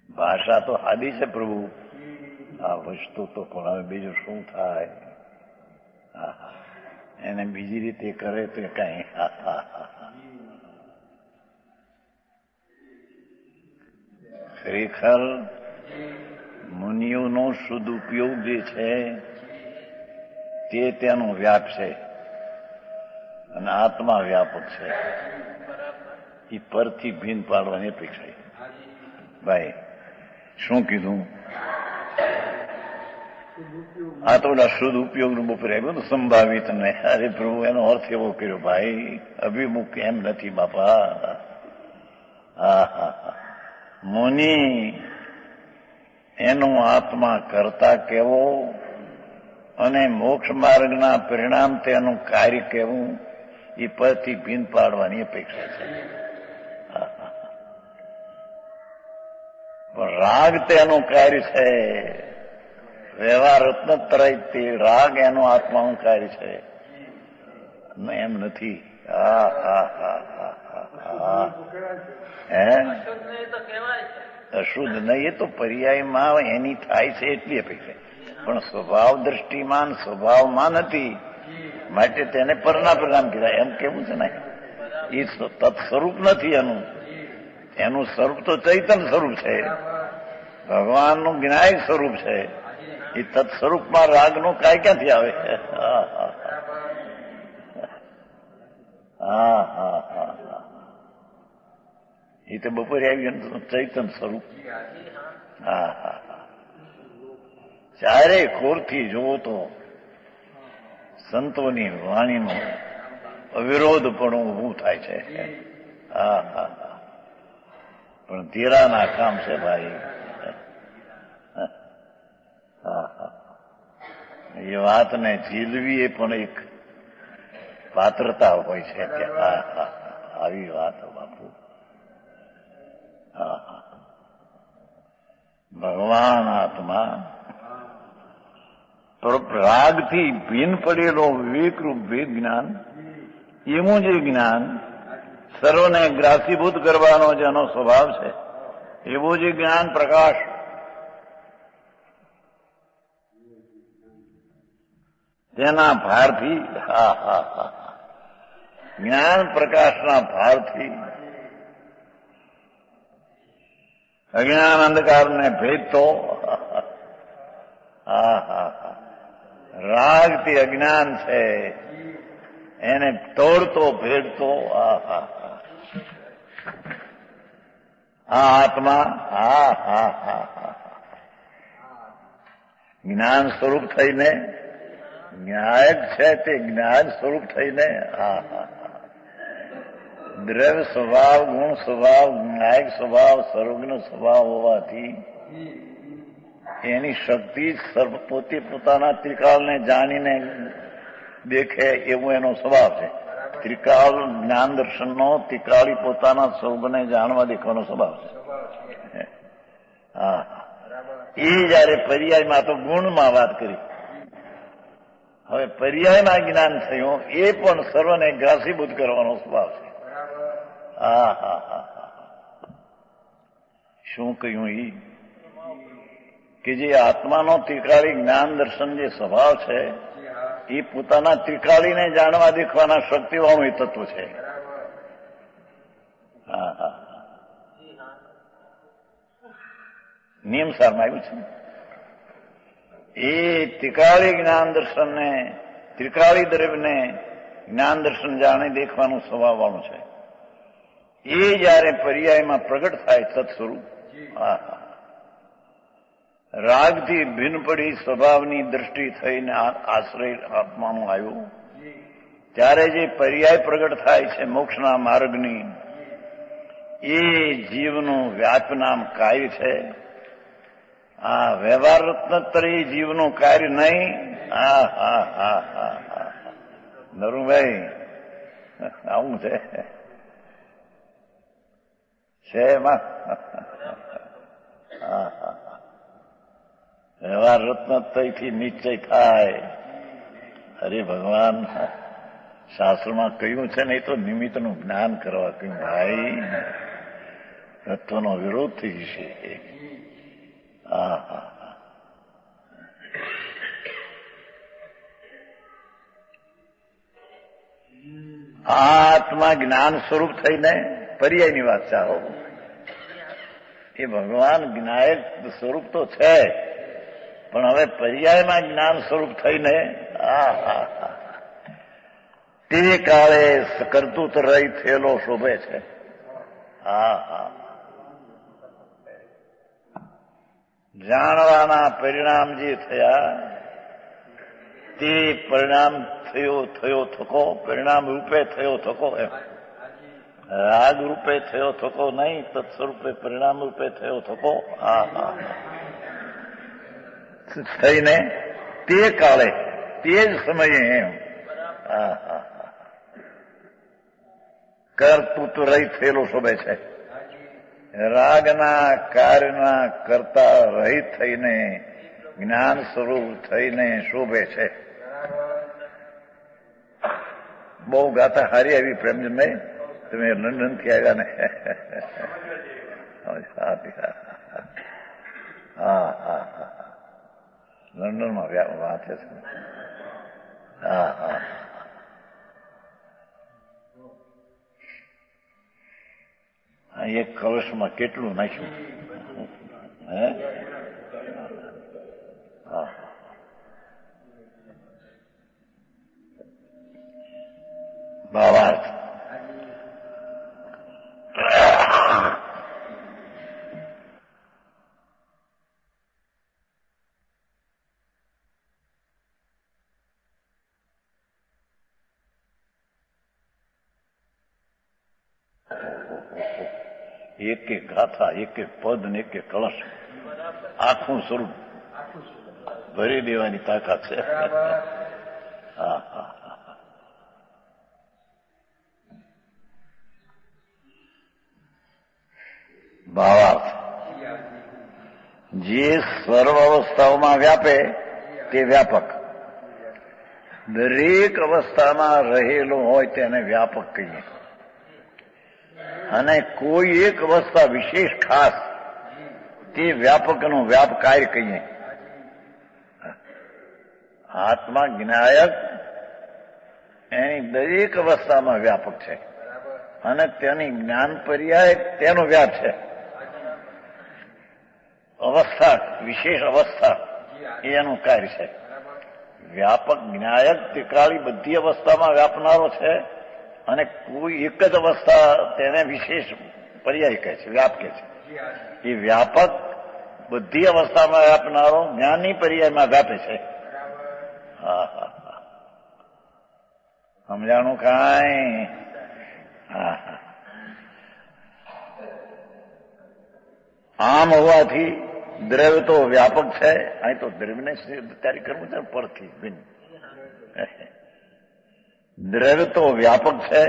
ભાષા તો હાદી છે પ્રભુ, આ વસ્તુ તો પણ હવે બીજું શું થાય. એને બીજી રીતે કરે તો કઈ. ખરેખર મુનિઓનો શુદ્ધ ઉપયોગ જે છે તે તેનો વ્યાપ છે અને આત્મા વ્યાપક છે. એ પરથી ભીન પાડવાની અપેક્ષા. ભાઈ શું કીધું? આ તો ઓલા શુદ્ધ ઉપયોગનું બપોરે આવ્યું તો સંભાવિત ને. અરે પ્રભુ એનો અર્થ એવો કર્યો ભાઈ, અભિમુખ એમ નથી બાપા. હા હા હા. મુનિ એનો આત્મા કરતા કેવો અને મોક્ષ માર્ગના પરિણામ તેનું કાર્ય કેવું એ પરથી ભીન પાડવાની અપેક્ષા છે. પણ રાગ તેનું કાર્ય છે. વ્યવહાર રત્નત્રય તે રાગ એનો આત્માનું કાર્ય છે, એમ નથી. હા હા હા હા. હે અશુદ્ધ નહીં, એ તો પર્યાયમાં એની થાય છે એટલી અપેક્ષા. પણ સ્વભાવ દ્રષ્ટિમાન સ્વભાવમાં નથી, માટે તેને પરના પ્રણામ કીધા એમ કેવું છે ને. એ તત્સ્વરૂપ નથી એનું સ્વરૂપ તો ચૈતન્ય સ્વરૂપ છે, ભગવાનનું જ્ઞાયક સ્વરૂપ છે. એ તત્સ્વરૂપમાં રાગનું કાંઈ ક્યાંથી આવે? હા હા હા. એ તો બપોરે આવી ગયું ચૈતન્ય સ્વરૂપ. હા હા હા. ચારે ખોરથી જુઓ તો સંતોની વાણીનું અવિરોધ પણ ઊભું થાય છે. હા હા હા. પણ ધીરાના કામ છે ભાઈ. એ વાતને ઝીલવી એ પણ એક પાત્રતા હોય છે. આવી વાત બાપુ. ભગવાન આત્મા રાગથી ભીન પડેલો વિવેકરૂપ વેદ જ્ઞાન, એવું જે જ્ઞાન સર્વને ગ્રાસીભૂત કરવાનો જેનો સ્વભાવ છે, એવું જે જ્ઞાન પ્રકાશ તેના ભારથી. હા હા હા. જ્ઞાન પ્રકાશના ભારથી અજ્ઞાન અંધકારને ભેદતો. હા હા હા. રાગથી અજ્ઞાન છે એને તોડતો ભેદતો. હા હા હા. આ આત્મા. હા હા હા હા. જ્ઞાન સ્વરૂપ થઈને ન્યાયક છે તે જ્ઞાન સ્વરૂપ થઈને. હા હા હા. દ્રવ્ય સ્વભાવ, ગુણ સ્વભાવ, ન્યાયિક સ્વભાવ, સર્વજ્ઞ સ્વભાવ હોવાથી એની શક્તિ પોતે પોતાના ત્રિકાળને જાણીને દેખે એવું એનો સ્વભાવ છે. ત્રિકાળ જ્ઞાન દર્શનનો ત્રિકાળી પોતાના સ્વરૂપને જાણવા દેખવાનો સ્વભાવ છે. હા. એ જયારે પર્યાયમાં તો ગુણમાં વાત કરી. હવે પર્યાયમાં જ્ઞાન થયું એ પણ સર્વને ગ્રાસીભૂત કરવાનો સ્વભાવ છે. હા હા હા હા. શું કહ્યું ઈ કે જે આત્માનો ત્રિકાળી જ્ઞાન દર્શન જે સ્વભાવ છે એ પોતાના ત્રિકાળીને જાણવા દેખવાના શક્તિવાળું તત્વ છે. હા હા. નિયમ સારમાં આવ્યું છે એ ત્રિકાળી જ્ઞાન દર્શનને ત્રિકાળી દ્રવ્યને જ્ઞાન દર્શન જાણી દેખવાનું સ્વભાવવાળું છે. એ જયારે પર્યાયમાં પ્રગટ થાય તત્સ્વરૂપ હા હા રાગથી ભિન્ન પડી સ્વભાવની દ્રષ્ટિ થઈને આશ્રય આત્માનું આવ્યું ત્યારે જે પર્યાય પ્રગટ થાય છે મોક્ષના માર્ગની એ જીવનું વ્યાપનામ કાર્ય છે. આ વ્યવહાર રત્નત્રય જીવનું કાર્ય નહીં. હા હા હા હા હા નરુભાઈ આવું છે એમાં હા હા વ્યવહાર રત્નત્રયથી નિશ્ચય થાય. અરે ભગવાન શાસ્ત્રમાં કહ્યું છે ને એ તો નિમિત્તનું જ્ઞાન કરવા કહ્યું ભાઈ તત્વનો વિરોધ થઈ જશે. હા હા આત્મા જ્ઞાન સ્વરૂપ થઈને પર્યાયની વાત ચાલો એ ભગવાન જ્ઞાયક સ્વરૂપ તો છે પણ હવે પર્યાયમાં જ્ઞાન સ્વરૂપ થઈને હા હા હા તે કાળે કરતૂત રહી થયેલો શોભે છે. હા હા જાણવાના પરિણામ જે થયા તે પરિણામ થયો થકો પરિણામ રૂપે થયો થકો એમ રાગ રૂપે થયો થકો નહીં તત્સ્વરૂપે પરિણામ રૂપે થયો થકો. હા હા થઈને તે કાળે તે જ સમયે એમ હા હા કરતું તો રહી થયેલો શોભે છે. રાગના કાર્યના કરતા રહિત થઈને જ્ઞાન સ્વરૂપ થઈને શોભે છે. બહુ ગાતા હારી આવી પ્રેમચંદભાઈ તમે લંડન થી આવ્યા ને હા હા હા લંડનમાં વાંચે છે. હા હા એક કળશમાં કેટલું નાખ્યું હે હા ભાવાર્થ એક એક ગાથા એક એક પદ ને એક એક કળશ આખું સ્વરૂપ ભરી દેવાની તાકાત છે. હા હા ભાવાર્થ જે સર્વ અવસ્થાઓમાં વ્યાપે તે વ્યાપક દરેક અવસ્થામાં રહેલો હોય તેને વ્યાપક કહીએ અને કોઈ એક અવસ્થા વિશેષ ખાસ તે વ્યાપકનું વ્યાપ કાર્ય કહીએ. આત્મા જ્ઞાયક એની દરેક અવસ્થામાં વ્યાપક છે અને તેની જ્ઞાન પર્યાય તેનો વ્યાપ છે. અવસ્થા વિશેષ અવસ્થા એનું કાર્ય છે. વ્યાપક જ્ઞાયક ત્રિકાળી બધી અવસ્થામાં વ્યાપનારો છે અને કોઈ એક જ અવસ્થા તેને વિશેષ પર્યાય કહે છે વ્યાપ કહે છે. એ વ્યાપક બધી અવસ્થામાં વ્યાપનારો જ્ઞાનની પર્યાયમાં વ્યાપે છે. હા હા હા સમજાણું કાંઈ. હા હા આમ હોવાથી દ્રવ્ય તો વ્યાપક છે. અહીં તો દ્રવ્યને તૈયારી કરવું છે પરથી બિન દ્રવ્ય તો વ્યાપક છે.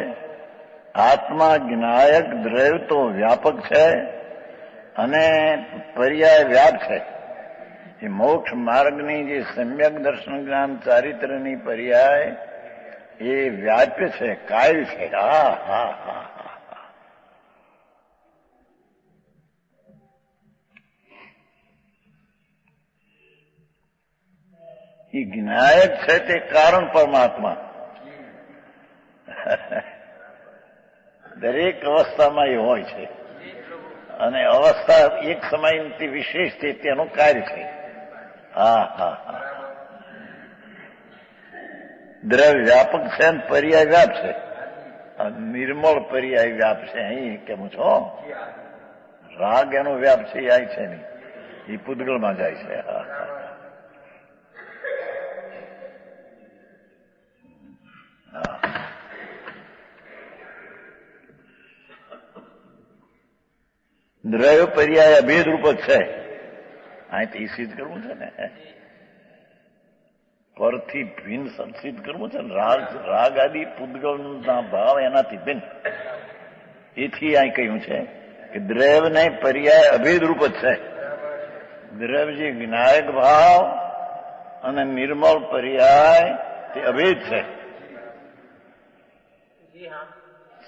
આત્મા જ્ઞાયક દ્રવ્ય તો વ્યાપક છે અને પર્યાય વ્યાપ છે. એ મોક્ષ માર્ગની જે સમ્યક દર્શન જ્ઞાન ચારિત્રની પર્યાય એ વ્યાપ્ય છે, કાય છે. હા હા હા હા. એ જ્ઞાયક છે તે કારણ પરમાત્મા. દરેક અવસ્થામાં એ હોય છે અને અવસ્થા એક સમયથી વિશેષ છે તેનું કાર્ય છે. હા હા હા. દ્રવ્ય વ્યાપક છે અને પર્યાય વ્યાપ છે. નિર્મળ પર્યાય વ્યાપ છે. અહીં કેમ છો? રાગ એનો વ્યાપ છે એ અહીં છે નહીં, એ પૂતગળમાં જાય છે. હા હા. દ્રવ્ય પર્યાય અભેદ રૂપ જ છે. અહીંથી સિદ્ધ કરવું છે ને, પરથી ભિન્ન સિદ્ધ કરવું છે ને. રાગ આદિ પૂતગળના ભાવ એનાથી ભિન્ન. એથી અહીં કહ્યું છે કે દ્રવ્ય ને પર્યાય અભેદ રૂપ જ છે. દ્રવ્ય જે જ્ઞાયક ભાવ અને નિર્મળ પર્યાય તે અભેદ છે.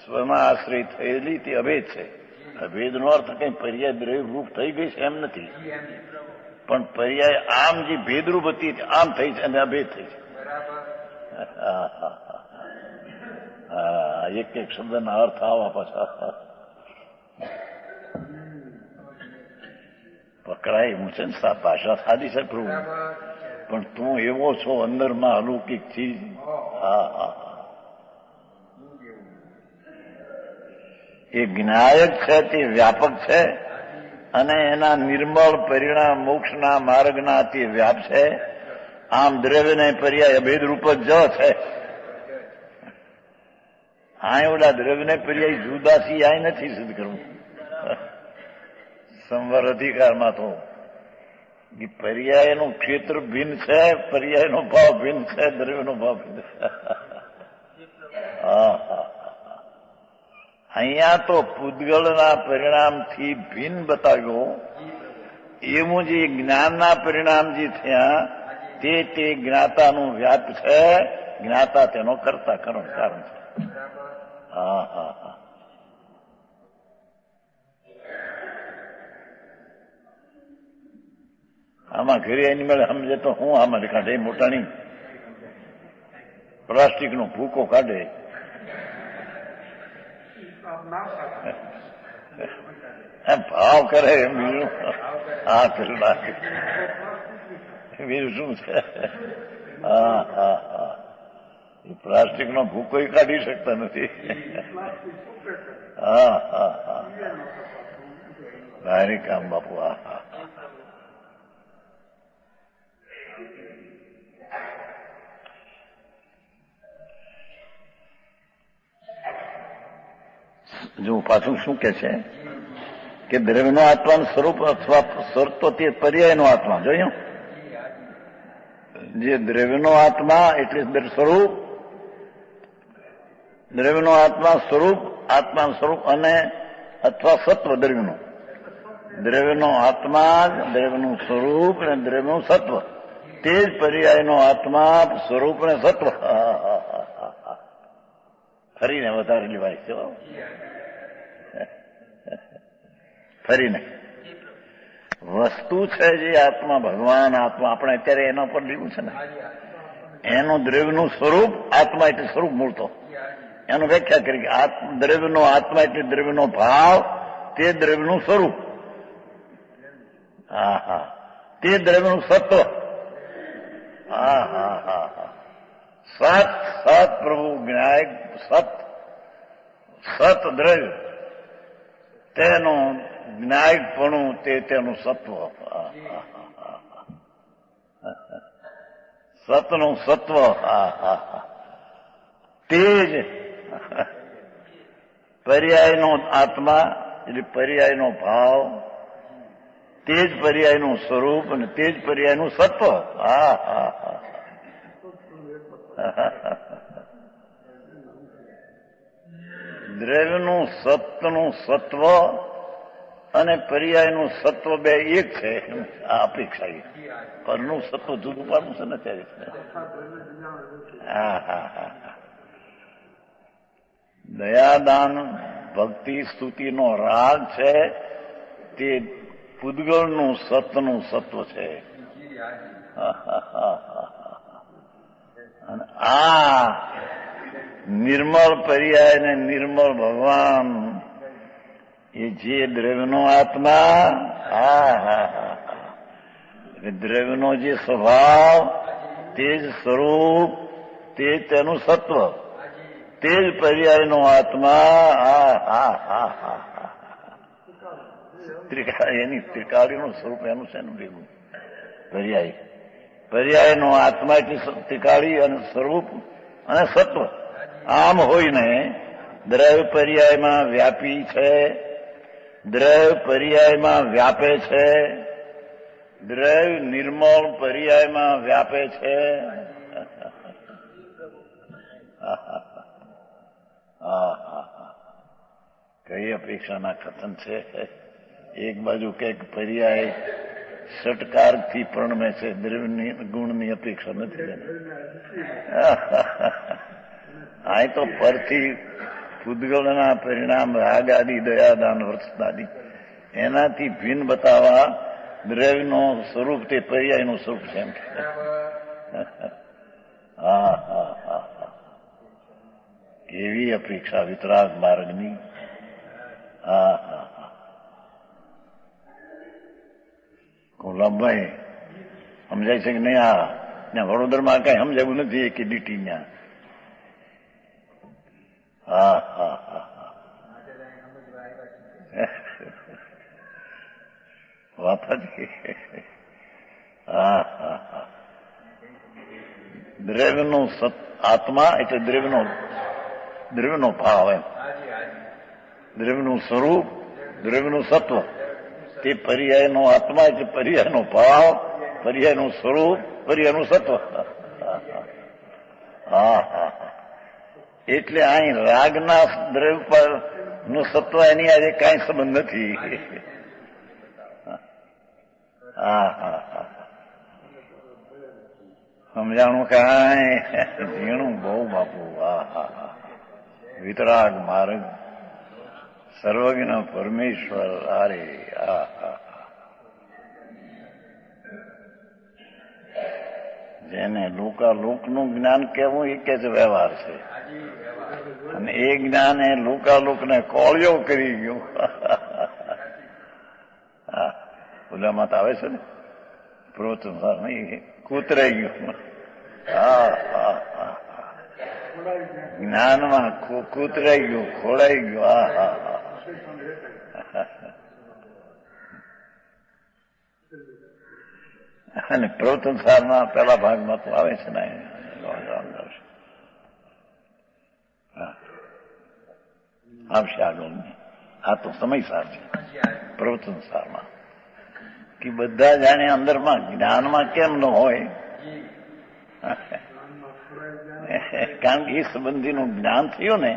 સ્વમાં આશ્રય થયેલી તે અભેદ છે. અભેદનો અર્થ કઈ પર્યાય દ્રવ્ય રૂપ થઈ ગઈ છે એમ નથી, પણ પર્યાય આમ જે ભેદરૂપ હતી આમ થઈ છે અને અભેદ થઈ છે. એક એક શબ્દના અર્થ આવા પાછા પકડાય એવું છે ને. ભાષા સાદી છે પ્રભુ, પણ તું એવો છો અંદરમાં અલૌકિક ચીજ. હા હા. એ જ્ઞાયક છે તે વ્યાપક છે અને એના નિર્મળ પરિણામ મોક્ષના માર્ગના તે વ્યાપ છે. આમ દ્રવ્યને પર્યાય અભેદ રૂપ જ છે. આ ઓલા દ્રવ્યને પર્યાય જુદાસી આ નથી સિદ્ધ કરવું. સંવર અધિકારમાં તો પર્યાયનું ક્ષેત્ર ભિન્ન છે, પર્યાયનો ભાવ ભિન્ન છે, દ્રવ્યનો ભાવ ભિન્ન છે. હા હા. અહીંયા તો પૂતગળના પરિણામથી ભિન્ન બતાવ્યો. એવું જે જ્ઞાનના પરિણામ જે થયા તે જ્ઞાતાનું વ્યાપ છે. જ્ઞાતા તેનો કરતા કારણ છે. હા હા હા. આમાં ઘરે એની મેળે સમજે તો હું આમાં કાઢે મોટાની પ્લાસ્ટિકનો ભૂકો કાઢે. ભાવ કરે એમ બીજું. હા પેલું નાખે બીજું શું છે. હા હા હા. એ પ્લાસ્ટિકનો ભૂકો કાઢી શકતા નથી. હા હા હા. ભારી કામ બાપુ. હા હા. જો પાછું શું કે છે કે દ્રવ્યનો આત્માનું સ્વરૂપ અથવા સ્વરૂપ તે પર્યાયનો આત્મા. જોયું, જે દ્રવ્યનો આત્મા એટલે સ્વરૂપ, દ્રવ્યનો આત્મા સ્વરૂપ, આત્માનું સ્વરૂપ અને અથવા સત્વ દ્રવ્યનું. દ્રવ્યનો આત્મા, દ્રવ્યનું સ્વરૂપ અને દ્રવ્યનું સત્વ, તે જ પર્યાયનો આત્મા, સ્વરૂપ અને સત્વ. ફરીને વધારે લેવાય છે. ફરીને વસ્તુ છે જે આત્મા, ભગવાન આત્મા, આપણે અત્યારે એના પર લીધું છે ને, એનું દ્રવ્યનું સ્વરૂપ આત્મા એટલે સ્વરૂપ મૂળ તો એનું વ્યાખ્યા કરી. દ્રવ્યનો આત્મા એટલે દ્રવ્યનો ભાવ, તે દ્રવ્યનું સ્વરૂપ. હા હા. તે દ્રવ્યનું સત્વ. હા હા હા હા. સત સત પ્રભુ જ્ઞાયક સત સત દ્રવ્ય તેનું જ્ઞાયકપણું તેનું સત્વ. સતનું સત્વ. હા હા હા. તે જ પર્યાયનો આત્મા એટલે પર્યાયનો ભાવ, તે જ પર્યાયનું સ્વરૂપ અને તે જ પર્યાયનું સત્વ. હા હા હા. દ્રવ્યનું સત્વનું સત્વ અને પર્યાયનું સત્વ બે એક છે. આ અપેક્ષા પરનું સત્વ જુદું પાડવું છે ને ત્યારે. હા હા હા. દયાદાન ભક્તિ સ્તુતિનો રાગ છે તે પૂદગલનું સતનું સત્વ છે. અને આ નિર્મળ પર્યાય ને નિર્મળ ભગવાન એ જે દ્રવ્યનો આત્મા, હા હા હા, દ્રવ્યનો જે સ્વભાવ, તે જ સ્વરૂપ, તે તેનું સત્વ, તે જ પર્યાયનો આત્મા. હા હા હા હા હા. એની ત્રિકાળીનું સ્વરૂપ એનું છે ને ભેગું પર્યાય. પર્યાયનો આત્મા એટલે ત્રિકાળી અને સ્વરૂપ અને સત્વ. આમ હોઈને દ્રવ્ય પર્યાયમાં વ્યાપી છે, દ્રવ્ય પર્યાયમાં વ્યાપે છે, દ્રવ્ય નિર્મળ પર્યાયમાં વ્યાપે છે. કઈ અપેક્ષાના કથન છે. એક બાજુ કઈક પર્યાય ષટકારથી પ્રણમે છે, દ્રવ્યની ગુણની અપેક્ષા નથી. આ તો પરથી પૂદગલના પરિણામ રાગ આદિ દયાદાન વર્તનાદિ એનાથી ભિન્ન બતાવવા દ્રવ્યનું સ્વરૂપ તે પર્યાયનું સ્વરૂપ છે એમ. હા હા હા. કેવી અપેક્ષા વિતરાગ માર્ગની. હા હા હા. ગુલાબભાઈ સમજાય છે કે નહીં? આ વડોદરામાં કઈ સમજાવું નથી કે ડીટી ત્યાં. હા હા હા હા. વાત હતી. હા હા હા. દ્રવ્યનું આત્મા એટલે દ્રવ્યનો ભાવ એમ, દ્રવ્યનું સ્વરૂપ, દ્રવ્યનું સત્વ, તે પર્યાયનો આત્મા એટલે પર્યાયનો ભાવ, પર્યાયનું સ્વરૂપ, પર્યાયનું સત્વ. હા હા. એટલે અહીં રાગના દ્રવ્ય પર નું સત્વ એની આજે કાંઈ સંબંધ નથી. હા હા હા. સમજાણું કાંઈ ઝીણું બહુ બાપુ. હા હા હા. વિતરાગ માર્ગ સર્વજ્ઞ પરમેશ્વર. અરે હા હા. જેને લોકાલોકનું જ્ઞાન કહેવું એ કે જ વ્યવહાર છે, અને એ જ્ઞાન એ લોકાલોકને કોળિયો કરી ગયું. હા, ઓલામાં તો આવે છે ને પ્રોત્સાહન નહીં, કૂતરાઈ ગયું. હા હા હા. જ્ઞાનમાં કૂતરાઈ ગયું, ખોડાઈ ગયું. હા હા હા. અને પ્રવચનસારના પહેલા ભાગમાં તો આવે છે ને. આવશે આગળ. આ તો સમયસાર છે પ્રવચનસારમાં કે બધા જાણે અંદરમાં જ્ઞાનમાં કેમ ન હોય, કારણ કે એ સંબંધીનું જ્ઞાન થયું ને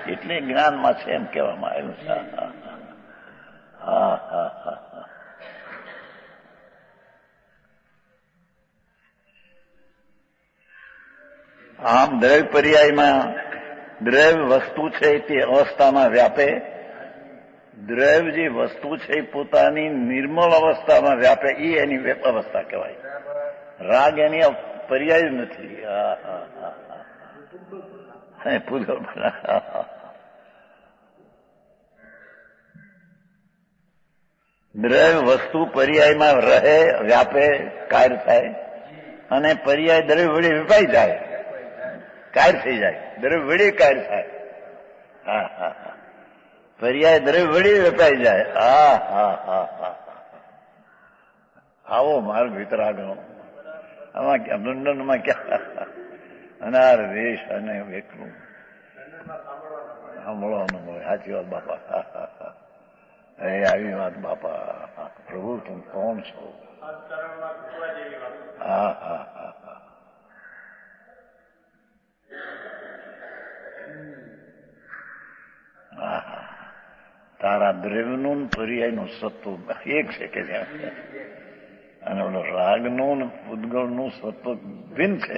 એટલે જ્ઞાનમાં છે એમ કહેવામાં આવ્યું છે. હા હા હા. આમ દ્રવ્ય પર્યાયમાં દ્રવ્ય વસ્તુ છે તે અવસ્થામાં વ્યાપે, દ્રવ્ય જે વસ્તુ છે એ પોતાની નિર્મળ અવસ્થામાં વ્યાપે, એ એની અવસ્થા કહેવાય. રાગ એની પર્યાય નથી. હા હા હા હા. પૂગલ. દ્રવ્ય વસ્તુ પર્યાયમાં રહે, વ્યાપે, કાર્ય થાય, અને પર્યાય દ્રવ્ય વડે વિપાઈ જાય, કાર્ય થઈ જાય. દ્રવ્ય વડે કાર્ય થાય. હા હા હા. પર્યાય દ્રવ્ય વડે વેપાઈ જાય. હા હા હા હા. આવો માર્ગ વિતરાગનો. આમાં ક્યાં લંડનમાં ક્યાં અનાર વેશ અને એકલું સાંભળવાનું હોય. સાચી વાત બાપા. એ આવી વાત બાપા. પ્રભુ તું કોણ છો? હા હા હા હા. હા હા. સારા દ્રવ્યનું પર્યાયનું સત્વ એક છે કે જ્યાં અને ઓલો રાગનું પૂતગળનું સત્વ ભિન્ન છે.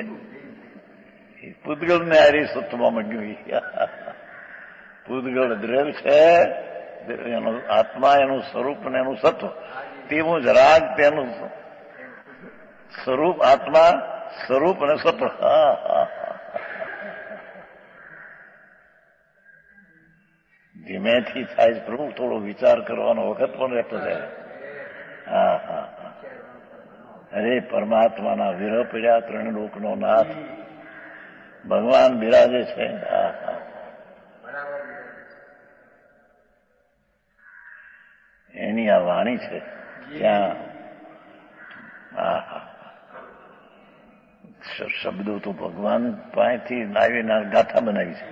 એ પૂતગળને આરી સત્વમાં ગયું. પૂતગળ દ્રવ્ય છે, એનું આત્મા એનું સ્વરૂપ અને એનું સત્વ, તેવું જ રાગ તેનું સ્વરૂપ, આત્મા સ્વરૂપ અને સત્વ. ધીમેથી થાય છે પ્રભુ, થોડો વિચાર કરવાનો વખત પણ રહેતો છે. હા હા, અરે પરમાત્માના વિરહ પડ્યા ત્રણ લોકનો નાથ ભગવાન બિરાજે છે. હા હા, એની આ વાણી છે ત્યાં. હા હા, શબ્દો તો ભગવાન પાસેથી લાવીને ગાથા બનાવી છે,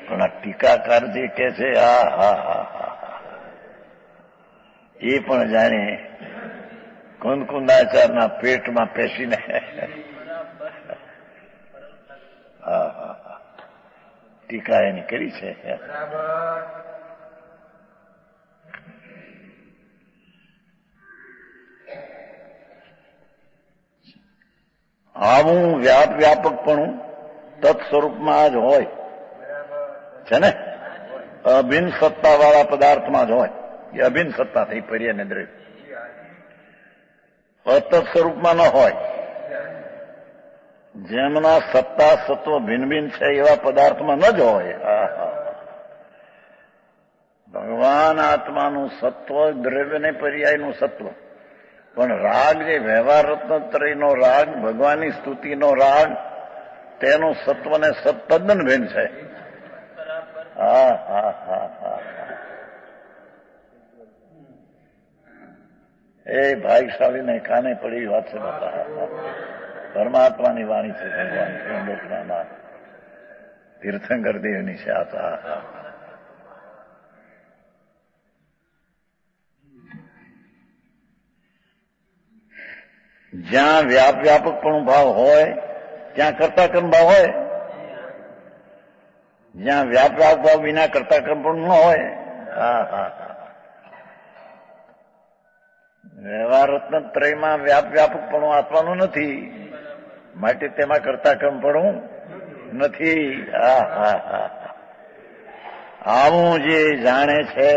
પણ આ ટીકાકાર જે કે છે, હા હા હા હા, એ પણ જાણે કુંદકુંદાચારના પેટમાં પેશીને. હા હા હા, ટીકા એની કરી છે. આવું વ્યાપકપણું તત્સ્વરૂપમાં જ હોય છે ને, અભિન્ન સત્તા વાળા પદાર્થમાં જ હોય. એ અભિન્ન સત્તા થઈ પર્યાય ને દ્રવ્ય, અતત સ્વરૂપમાં ન હોય. જેમના સત્તા સત્વ ભિન્ન ભિન્ન છે એવા પદાર્થમાં ન જ હોય. ભગવાન આત્માનું સત્વ દ્રવ્યને પર્યાયનું સત્વ, પણ રાગ જે વ્યવહાર રત્નત્રયનો રાગ, ભગવાનની સ્તુતિનો રાગ, તેનું સત્વને તદ્દન ભિન્ન છે. હા હા હા હા, એ ભાઈશાળીને કાને પડી વાત છે બાપા. પરમાત્માની વાણી છે, ભગવાન લોકના નાથ તીર્થંકર દેવની છે. આ જ્યાં વ્યાપકપણું ભાવ હોય ત્યાં કર્તાકર્મ ભાવ હોય. જ્યાં વ્યાપક ભાવ વિના કર્તાકર્મ પણ ન હોય. હા હા હા, વ્યવહાર રત્નત્રયમાં વ્યાપકપણું આપવાનું નથી, માટે તેમાં કર્તાકર્મ પણ નથી. હા હા હા, આવું જે જાણે છે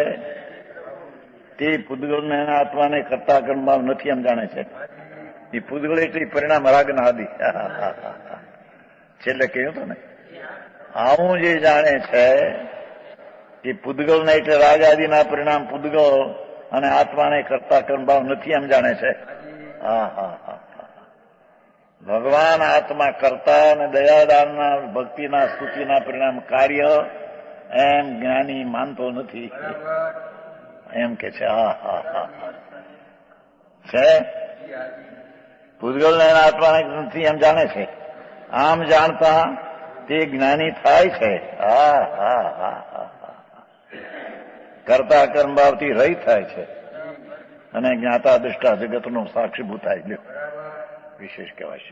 તે પૂતગળને એના આત્માને કર્તાકર્મ ભાવ નથી એમ જાણે છે. એ પૂતગળ એટલે પરિણામ રાગના આદિ. છેલ્લે કહ્યું હતું ને, આવું જે જાણે છે એ પૂતગળને એટલે રાગ આદિના પરિણામ પૂતગળ અને આત્માને કર્તાકર્મ ભાવ નથી એમ જાણે છે. હા હા હા, ભગવાન આત્મા કરતા અને દયાદાનના ભક્તિના સ્તુતિના પરિણામ કાર્ય એમ જ્ઞાની માનતો નથી એમ કે છે. હા હા હા, છે પૂતગલને એના આત્માને નથી એમ જાણે છે. આમ જાણતા તે જ્ઞાની થાય છે. હા હા હા હા, કરતા કર્મ ભાવથી રહિત થાય છે અને જ્ઞાતા દૃષ્ટા જગતનો સાક્ષીભૂત થાય. વિશેષ કહેવાય છે.